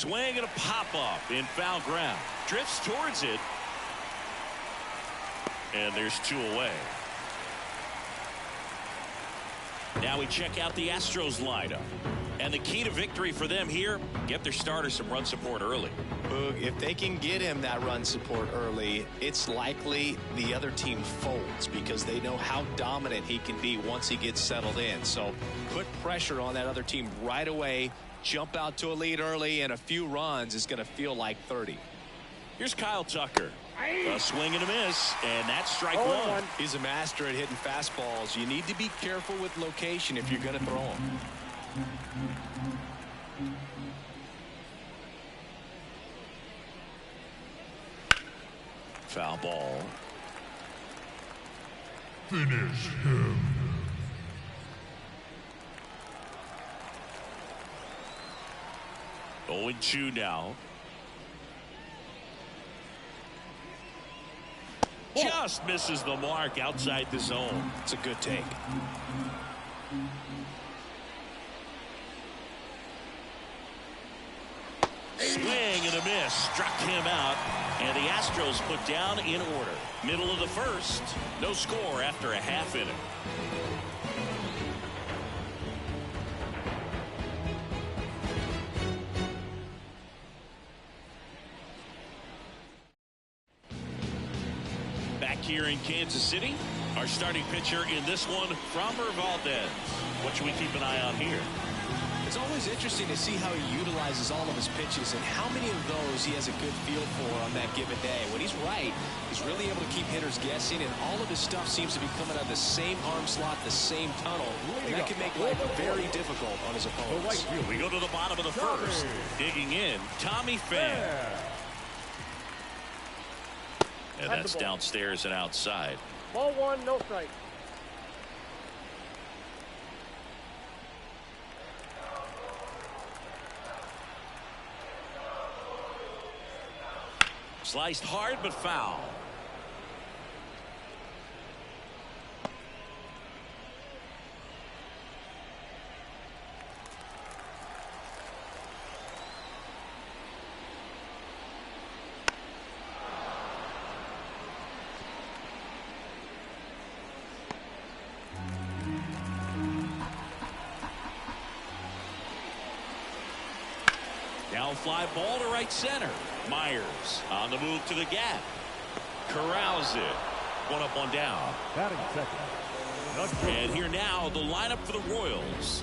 Swing and a pop-up in foul ground. Drifts towards it. And there's 2 away. Now we check out the Astros lineup. And the key to victory for them here, get their starter some run support early. Boog, if they can get him that run support early, it's likely the other team folds because they know how dominant he can be once he gets settled in. So put pressure on that other team right away. Jump out to a lead early, and a few runs is going to feel like 30. Here's Kyle Tucker. A swing and a miss, and that's strike 1. He's a master at hitting fastballs. You need to be careful with location if you're going to throw them. Foul ball. Finish him. Oh, 0-2 now. Just misses the mark outside the zone. It's a good take. Swing and a miss. Struck him out. And the Astros put down in order. Middle of the first. No score after a half inning. Back here in Kansas City, our starting pitcher in this one, Framber Valdez. What should we keep an eye on here? It's always interesting to see how he utilizes all of his pitches and how many of those he has a good feel for on that given day. When he's right, he's really able to keep hitters guessing, and all of his stuff seems to be coming out of the same arm slot, the same tunnel, and that can make life very difficult on his opponents. We go to the bottom of the first. Digging in, Tommy Pham. And that's downstairs and outside. Ball 1, no strike. Sliced hard but foul. Down fly ball to right center. Myers on the move to the gap. Corrals it. 1 up, 1 down. Batting second. And here now, the lineup for the Royals.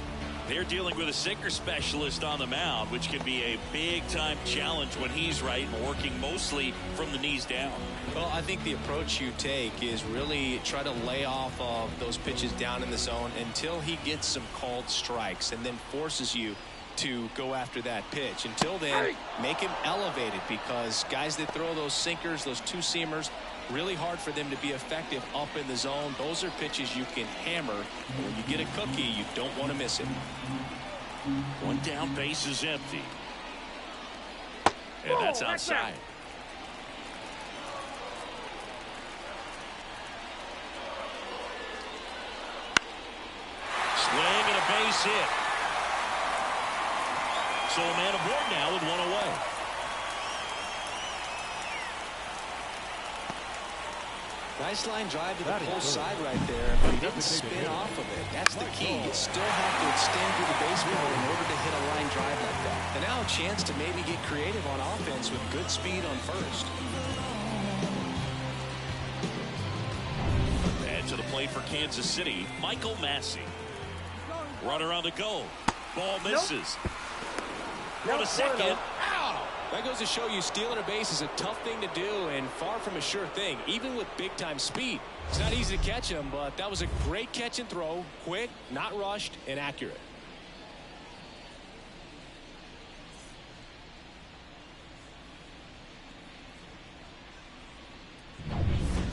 They're dealing with a sinker specialist on the mound, which can be a big-time challenge when he's right and working mostly from the knees down. Well, I think the approach you take is really try to lay off of those pitches down in the zone until he gets some called strikes and then forces you to go after that pitch. Until then, make him elevated, because guys that throw those sinkers, those two-seamers, really hard for them to be effective up in the zone. Those are pitches you can hammer. When you get a cookie, you don't want to miss it. 1 down, base is empty. And that's outside. Swing and a base hit. So a man aboard now with 1 away. Nice line drive to the pull side right there, but he didn't spin off of it. That's the key. You still have to extend through the baseball in order to hit a line drive like that. And now a chance to maybe get creative on offense with good speed on first. And to the plate for Kansas City, Michael Massey. Runner on the go. Ball misses. Run a second. Ow! That goes to show you stealing a base is a tough thing to do and far from a sure thing, even with big-time speed. It's not easy to catch him, but that was a great catch and throw. Quick, not rushed, and accurate.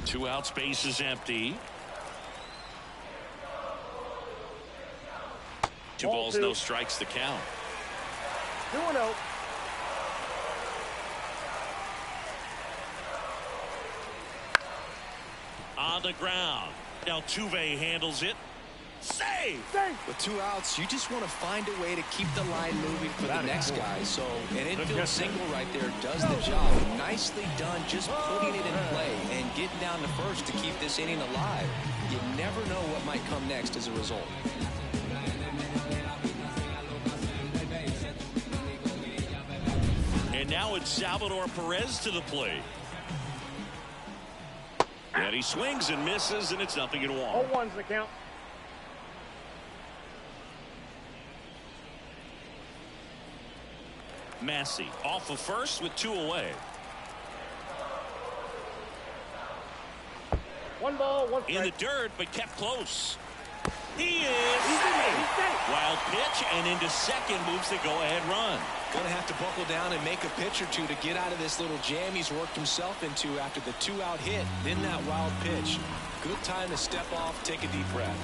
Two outs, base is empty. 2 balls, no strikes to count. 2-0. On the ground. Now Tuve handles it. Save! With 2 outs, you just want to find a way to keep the line moving for the next guy. So an infield single right there does the job. Nicely done, just putting it in play and getting down to first to keep this inning alive. You never know what might come next as a result. And now it's Salvador Perez to the plate. And he swings and misses, and it's 0-1. 0-1's the count. Massey off of first with 2 away. 1 ball, 1 strike. In the dirt, but kept close. He is safe. Wild pitch, and into second moves the go-ahead run. Going to have to buckle down and make a pitch or two to get out of this little jam he's worked himself into after the 2-out hit, then that wild pitch. Good time to step off, take a deep breath.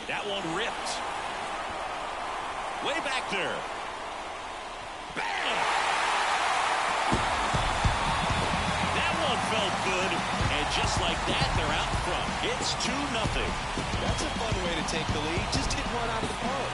That one ripped. Way back there. Bam! That one felt good, and just like that, they're out front. It's 2-0. That's a fun way to take the lead. Just hit one out of the park.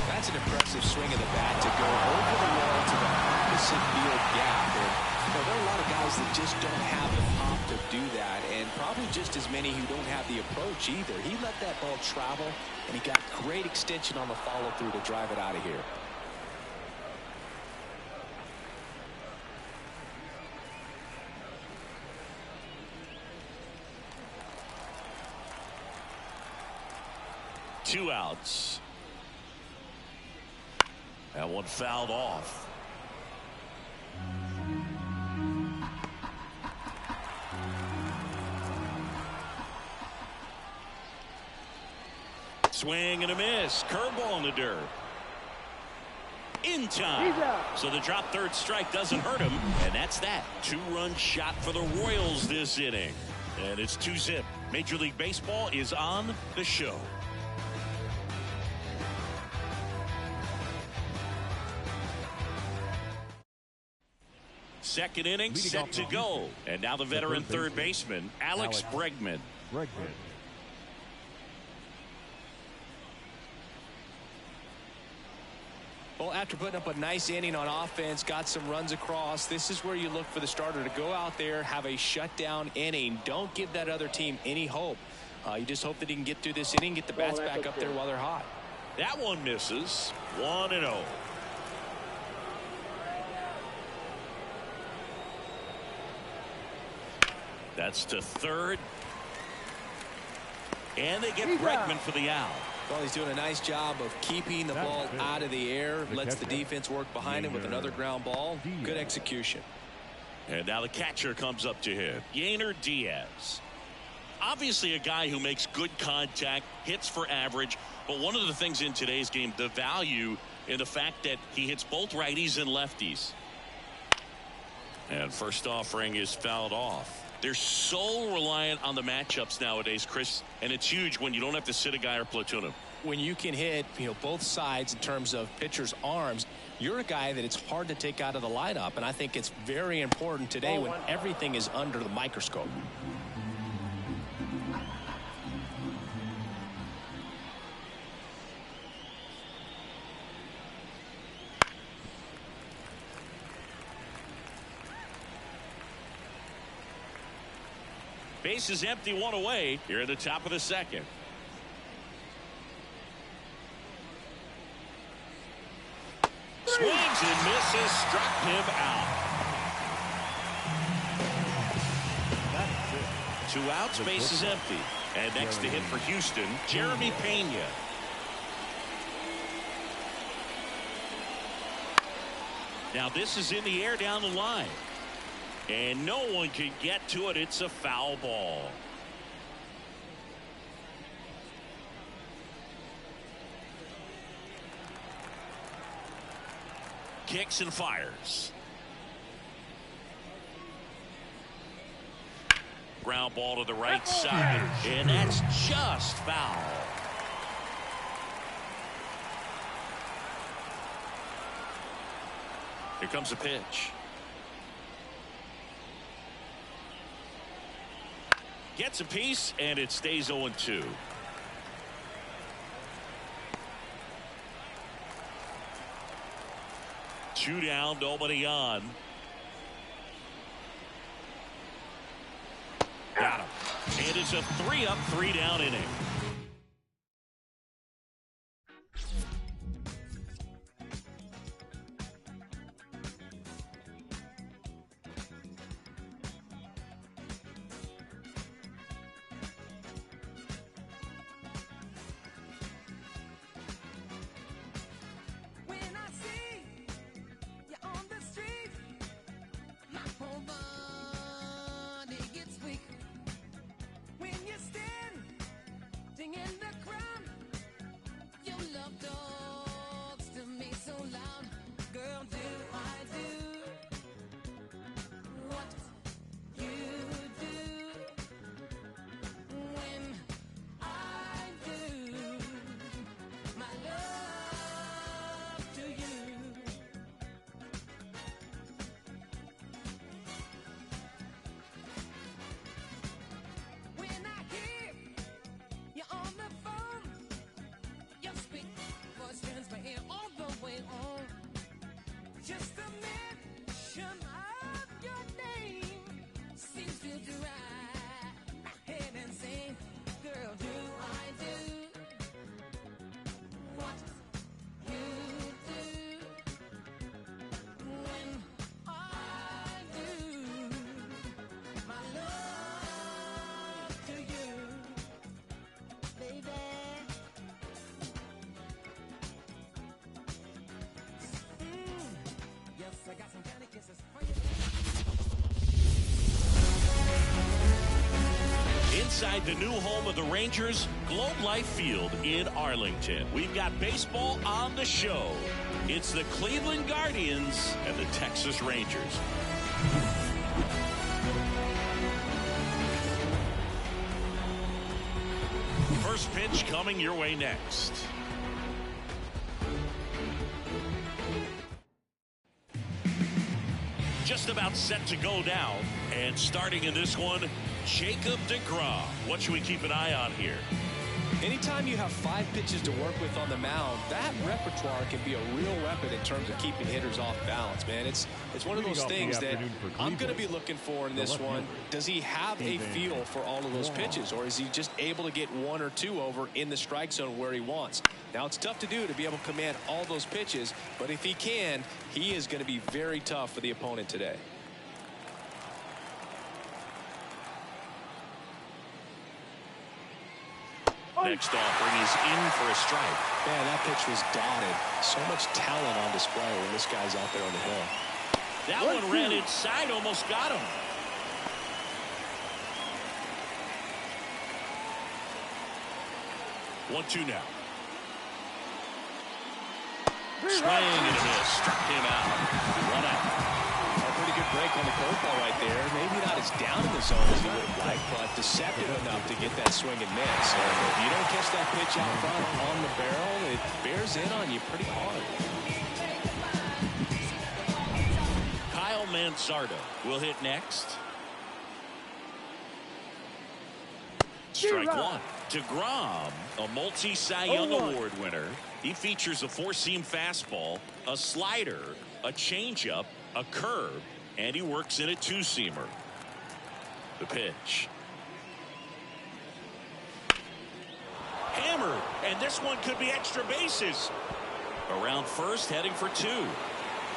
That's an impressive swing of the bat to go over the wall to the opposite field gap. And, there are a lot of guys that just don't have the pop to do that, and probably just as many who don't have the approach either. He let that ball travel, and he got great extension on the follow-through to drive it out of here. Two outs. That one fouled off. Swing and a miss. Curveball in the dirt. In time. So the drop third strike doesn't hurt him. And that's that. 2-run shot for the Royals this inning. And it's 2-zip. Major League Baseball is on the show. Second inning set to go. And now the veteran third baseman, Alex Bregman. Well, after putting up a nice inning on offense, got some runs across, this is where you look for the starter to go out there, have a shutdown inning. Don't give that other team any hope. You just hope that he can get through this inning, get the bats back up there while they're hot. That one misses. 1-0. That's to third. And they get Bregman for the out. Well, he's doing a nice job of keeping the ball out of the air. Lets the defense work behind him with another ground ball. Good execution. And now the catcher comes up to him. Yainer Diaz. Obviously a guy who makes good contact, hits for average. But one of the things in today's game, the value in the fact that he hits both righties and lefties. And first offering is fouled off. They're so reliant on the matchups nowadays, Chris, and it's huge when you don't have to sit a guy or platoon him. When you can hit, both sides in terms of pitchers' arms, you're a guy that it's hard to take out of the lineup, and I think it's very important today when everything is under the microscope. Base is empty, 1 away here at the top of the second. Swings and misses, struck him out. 2 outs, base is empty. And next to hit for Houston, Jeremy Pena. Now this is in the air down the line. And no one can get to it. It's a foul ball. Kicks and fires. ground ball to the right side, and that's just foul. Here comes a pitch. Gets a piece, and it stays 0-2. Two down, nobody on. Got him. And it's a 3-up, 3-down inning. Inside the new home of the Rangers, Globe Life Field in Arlington. We've got baseball on the show. It's the Cleveland Guardians and the Texas Rangers. First pitch coming your way next. Just about set to go down, and starting in this one, Jacob deGrom. What should we keep an eye on here? Anytime you have 5 pitches to work with on the mound, that repertoire can be a real weapon in terms of keeping hitters off balance, man. It's one of those things that I'm going to be looking for in this one. Does he have a feel for all of those pitches, or is he just able to get 1 or 2 over in the strike zone where he wants? Now, it's tough to do to be able to command all those pitches, but if he can, he is going to be very tough for the opponent today. Next offering is in for a strike. Man, that pitch was dotted. So much talent on display when this guy's out there on the hill. That one ran inside, almost got him. One-two now. Swing and a miss. Struck him out. Run out. A pretty good break on the curveball right there. Maybe not as down in the zone as he would have liked, but deceptive enough to get that swing and miss. And if you don't catch that pitch out front on the barrel, it bears in on you pretty hard. Kyle Manzardo will hit next. Strike one. deGrom, a multi-Cy Young Award winner. He features a 4-seam fastball, a slider, a changeup, a curve, and he works in a 2-seamer. The pitch. Hammered, and this one could be extra bases. Around first, heading for 2.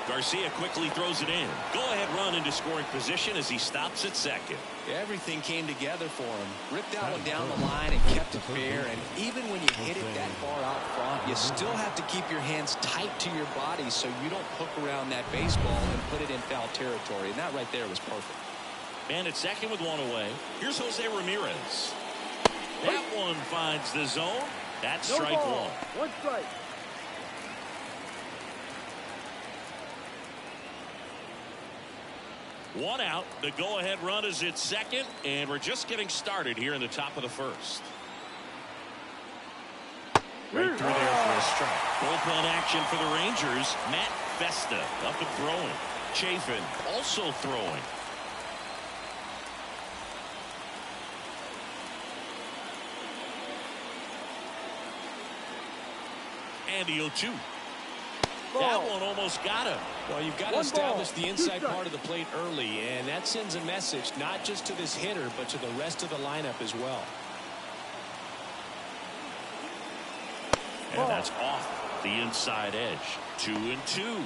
Garcia quickly throws it in. Go-ahead run into scoring position as he stops at second. Everything came together for him. Ripped that one down the line and kept it fair. And even when you hit it that far out front, you still have to keep your hands tight to your body so you don't hook around that baseball and put it in foul territory. And that right there was perfect. Man at second with 1 away. Here's Jose Ramirez. That one finds the zone. That's strike one. 1 strike. One out. The go-ahead run is at second, and we're just getting started here in the top of the first. Right through there for a strike. Bullpen action for the Rangers. Matt Festa up and throwing. Chafin also throwing. And the 0-2. That one almost got him. Well, you've got to establish the inside part of the plate early, and that sends a message not just to this hitter, but to the rest of the lineup as well. And that's off the inside edge. 2-2.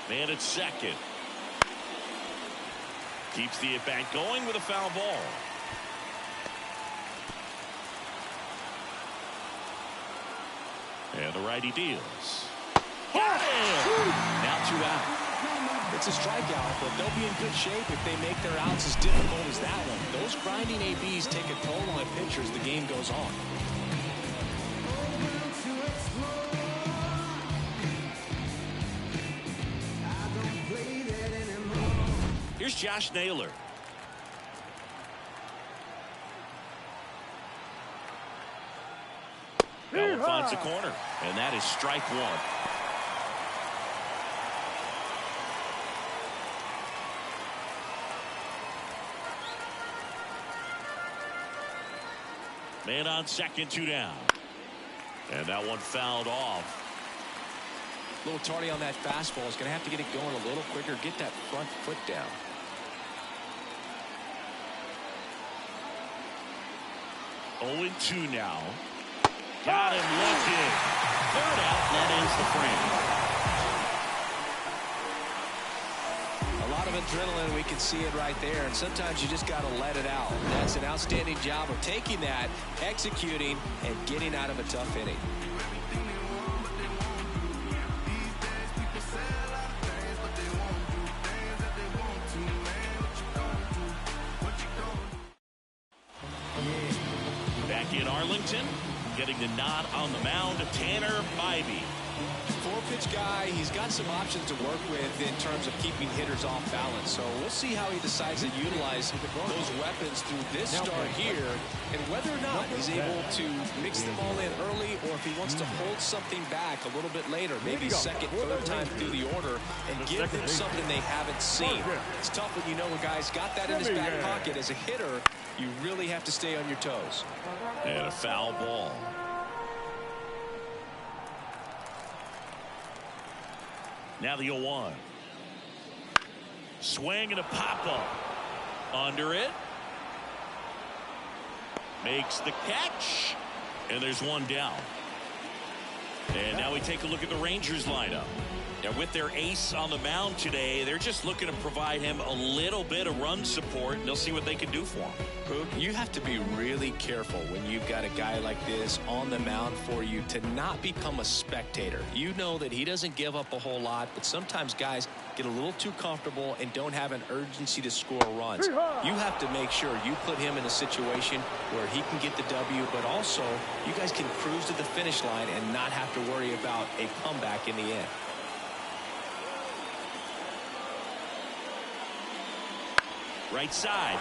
Man at second. Keeps the at-bat going with a foul ball. And the righty deals. Now 2 out. It's a strikeout, but they'll be in good shape if they make their outs as difficult as that one. Those grinding ABs take a toll on pitchers the game goes on. Here's Josh Naylor. That one finds the corner, and that is strike one. Man on second, 2 down. And that one fouled off. A little tardy on that fastball. Is going to have to get it going a little quicker. Get that front foot down. 0-2 now. Got him looking. Third out. That ends the frame. A lot of adrenaline. We can see it right there. And sometimes you just got to let it out. That's an outstanding job of taking that, executing, and getting out of a tough inning. In Arlington, getting the nod on the mound, Tanner Bybee. 4-pitch guy. He's got some options to work with in terms of keeping hitters off balance. So we'll see how he decides to utilize those weapons through this start here, and whether or not he's able to mix them all in early, or if he wants to hold something back a little bit later, maybe second, third time through the order, and give them something they haven't seen. It's tough when you know a guy's got that in his back pocket. As a hitter, you really have to stay on your toes. And a foul ball. Now the 0-1. Swing and a pop-up. Under it. Makes the catch. And there's one down. And now we take a look at the Rangers lineup. Now with their ace on the mound today, they're just looking to provide him a little bit of run support, and they'll see what they can do for him. You have to be really careful when you've got a guy like this on the mound for you to not become a spectator. You know that he doesn't give up a whole lot, but sometimes guys get a little too comfortable and don't have an urgency to score runs. You have to make sure you put him in a situation where he can get the W, but also you guys can cruise to the finish line and not have to worry about a comeback in the end. Right side.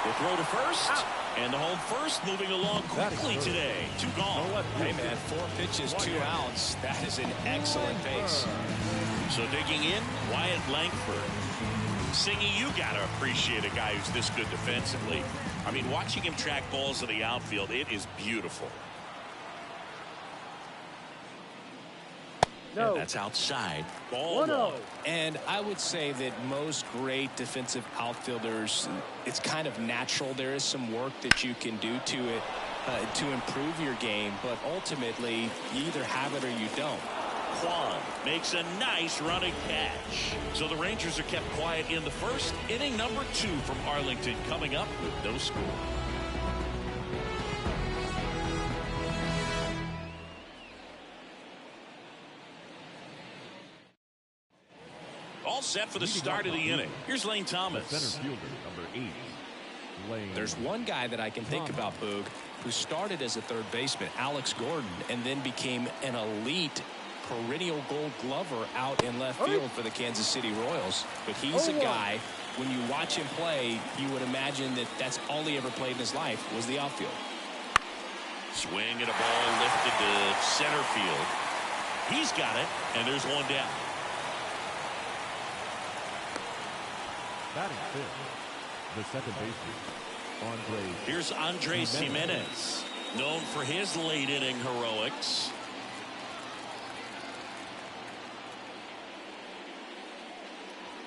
The throw to first. And the home first moving along quickly today. 2 gone. Hey, man, 4 pitches, 2 outs. That is an excellent pace. So digging in, Wyatt Langford. Singy, you got to appreciate a guy who's this good defensively. I mean, watching him track balls in the outfield, it is beautiful. No. And that's outside. Ball 1. And I would say that most great defensive outfielders, it's kind of natural. There is some work that you can do to it to improve your game, but ultimately you either have it or you don't. Kwan makes a nice running catch. So the Rangers are kept quiet in the first. Inning number 2 from Arlington coming up with no score. set for the start of the inning. Here's Lane Thomas. Center fielder, number 8. Lane. There's one guy that I can think about, Boog, who started as a third baseman, Alex Gordon, and then became an elite perennial Gold Glover out in left field for the Kansas City Royals. But he's a guy, when you watch him play, you would imagine that that's all he ever played in his life was the outfield. Swing and a ball lifted to center field. He's got it, and there's one down. Batting fifth, the second baseman, Here's Andres Jimenez, known for his late inning heroics.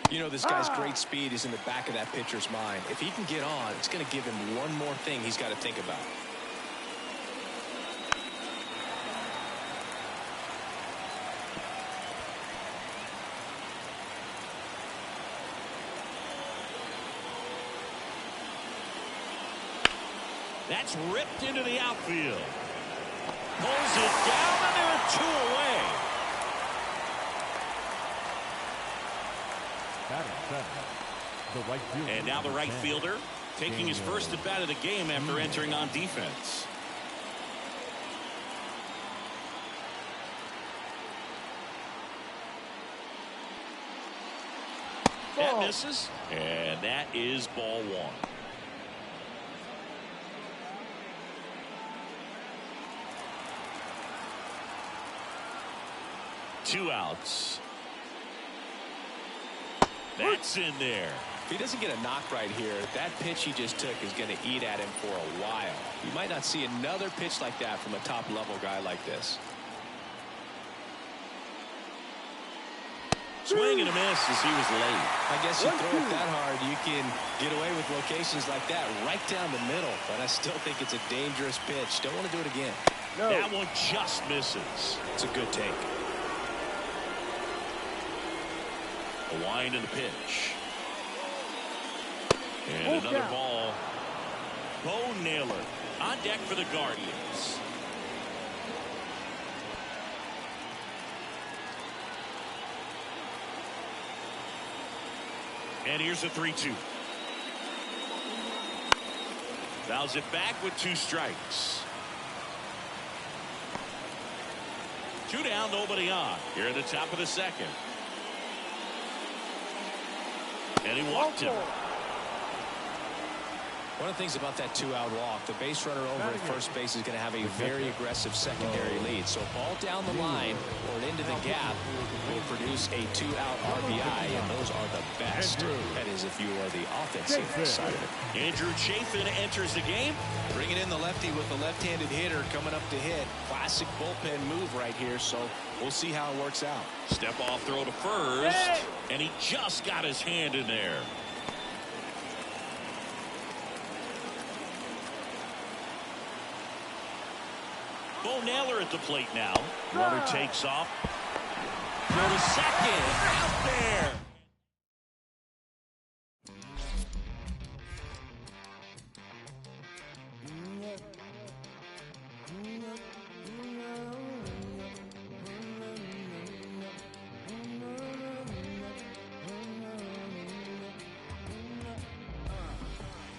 You know, this guy's great speed is in the back of that pitcher's mind. If he can get on, it's going to give him one more thing he's got to think about. That's ripped into the outfield. Pulls it down, and there are 2 away. batting seventh, the right fielder. And now the right fielder taking his first at bat of the game after entering on defense. That misses, and that is ball 1. Two outs. That's in there. If he doesn't get a knock right here, that pitch he just took is going to eat at him for a while. You might not see another pitch like that from a top-level guy like this. Swing and a miss as he was late. I guess you throw it that hard, you can get away with locations like that right down the middle. But I still think it's a dangerous pitch. Don't want to do it again. No. That one just misses. It's a good take. A wind in the pitch. And another ball. Bo Naylor on deck for the Guardians. And here's a 3-2. Fouls it back with 2 strikes. 2 down, nobody on. Here at the top of the second. And he walked him. One of the things about that 2-out walk, the base runner over at first base is going to have a very aggressive secondary lead. So ball down the line or into the gap will produce a 2-out RBI, and those are the best. That is if you are the offensive side of it. Andrew Chafin enters the game. Bringing in the lefty with the left-handed hitter coming up to hit. Classic bullpen move right here, so we'll see how it works out. Step off throw to first, and he just got his hand in there. Bo Naylor at the plate now. Runner takes off. Throw to second. Out there.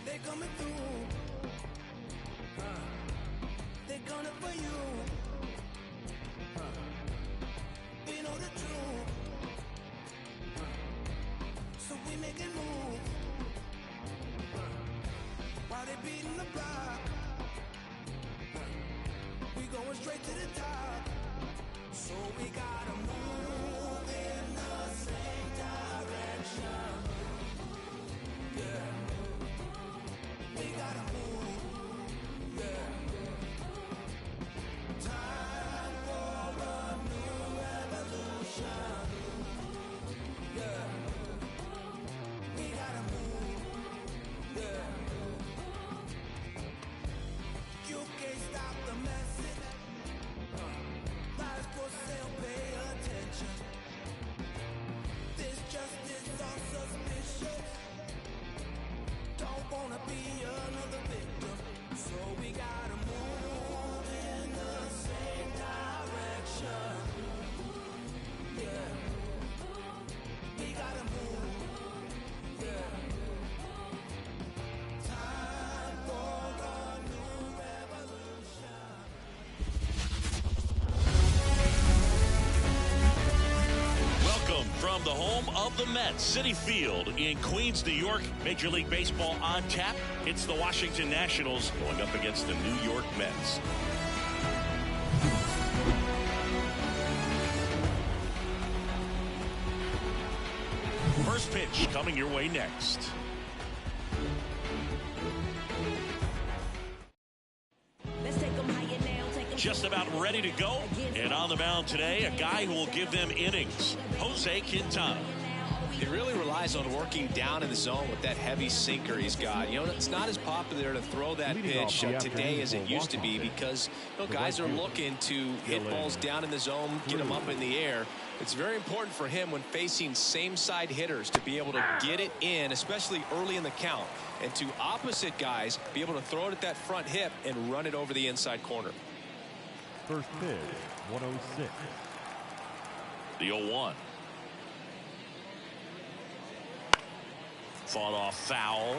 They coming through. They gonna for you. We know the truth. So we making moves. While they beating the block. We going straight to the top. So we gotta move in the same direction. Yeah. We gotta move. Yeah. Time for a new revolution. Yeah. We gotta move. Yeah. You can't stop the message. Lies for sale, pay attention. This justice so suspicious. Don't wanna be another victim. So we gotta move in the same direction. Yeah. We gotta move. Yeah. Time for a new revolution. Welcome from the home of the Mets, Citi Field in Queens, New York. Major League Baseball on tap. It's the Washington Nationals going up against the New York Mets. First pitch coming your way next. Just about ready to go. And on the mound today, a guy who will give them innings, Jose Quintana. He really relies on working down in the zone with that heavy sinker he's got. You know, it's not as popular to throw that pitch today as it used to be because guys are looking to hit balls down in the zone, get them up in the air. It's very important for him when facing same-side hitters to be able to get it in, especially early in the count, and to opposite guys be able to throw it at that front hip and run it over the inside corner. First pitch, 106. The 0-1. Fought off foul.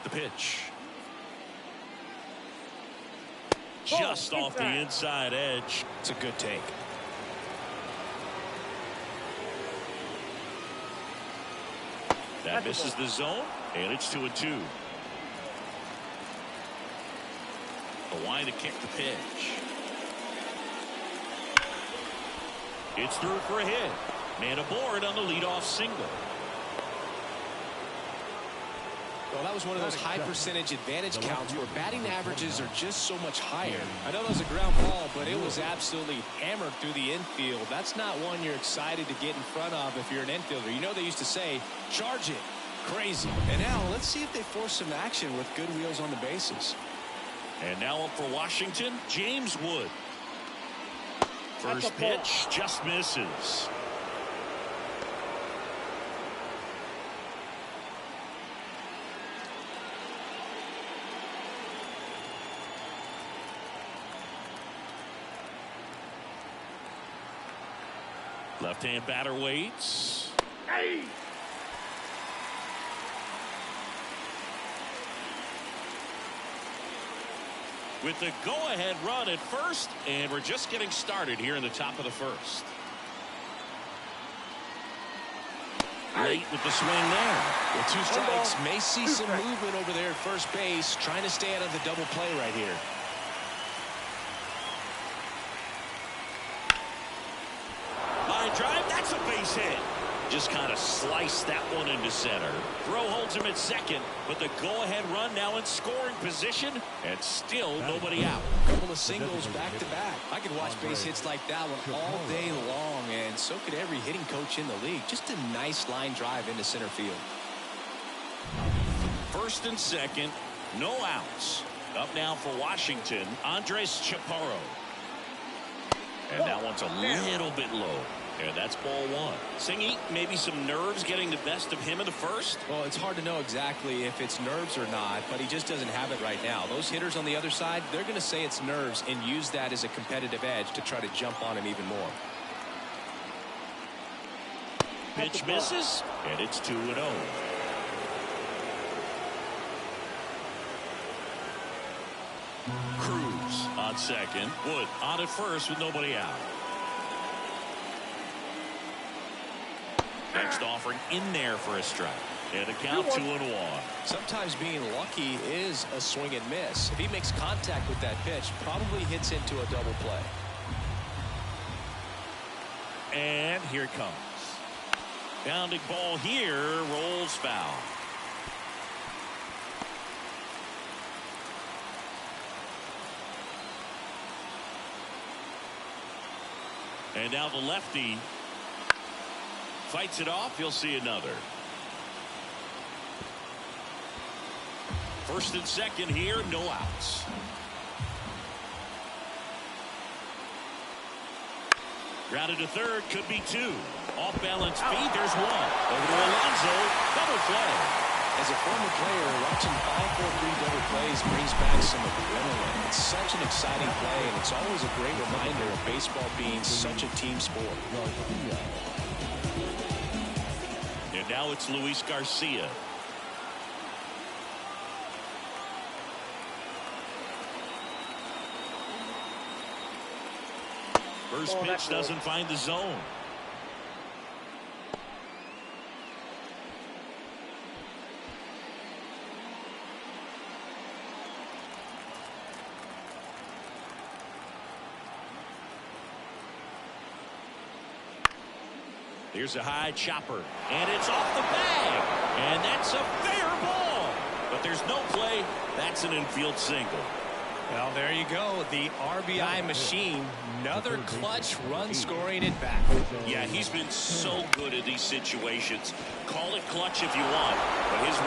The pitch. Just off the inside edge. It's a good take. That misses the zone, and it's 2-2. The line to kick the pitch. It's through for a hit. Man aboard on the leadoff single. Well, that was one of those high percentage advantage counts where batting averages are just so much higher. I know that was a ground ball, but it was absolutely hammered through the infield. That's not one you're excited to get in front of if you're an infielder. You know they used to say, charge it. Crazy. And now let's see if they force some action with good wheels on the bases. And now up for Washington, James Wood. First pitch just misses. Left-hand batter waits. Hey! With the go-ahead run at first, and we're just getting started here in the top of the first. Late with the swing there. With two strikes, may see some movement over there at first base, trying to stay out of the double play right here. Line drive, that's a base hit. Just kind of sliced that one into center. Throw holds him at second, but the go-ahead run now in scoring position, and still nobody out. A couple of singles back-to-back. I could watch base hits like that one all day long, and so could every hitting coach in the league. Just a nice line drive into center field. First and second, no outs. Up now for Washington, Andres Chaparro. And that one's a little bit low. And that's ball one. Singy, maybe some nerves getting the best of him in the first? Well, it's hard to know exactly if it's nerves or not, but he just doesn't have it right now. Those hitters on the other side, they're going to say it's nerves and use that as a competitive edge to try to jump on him even more. Pitch misses, and it's 2-0. Cruz on second. Wood on at first with nobody out. Next offering in there for a strike. And a count 2-1. Sometimes being lucky is a swing and miss. If he makes contact with that pitch, probably hits into a double play. And here it comes. Bounding ball here, rolls foul. And now the lefty fights it off. You'll see another. First and second here, no outs. Grounded to third, could be two. Off balance feed, there's one. Over to Alonso, double play. As a former player, watching 5-4-3 double plays brings back some adrenaline. It's such an exciting play, and it's always a great reminder of baseball being such a team sport. And now it's Luis Garcia. First pitch doesn't find the zone. Here's a high chopper, and it's off the bag, and that's a fair ball. But there's no play. That's an infield single. Well, there you go. The RBI machine. Another clutch run scoring at bat. Yeah, he's been so good at these situations. Call it clutch if you want, but his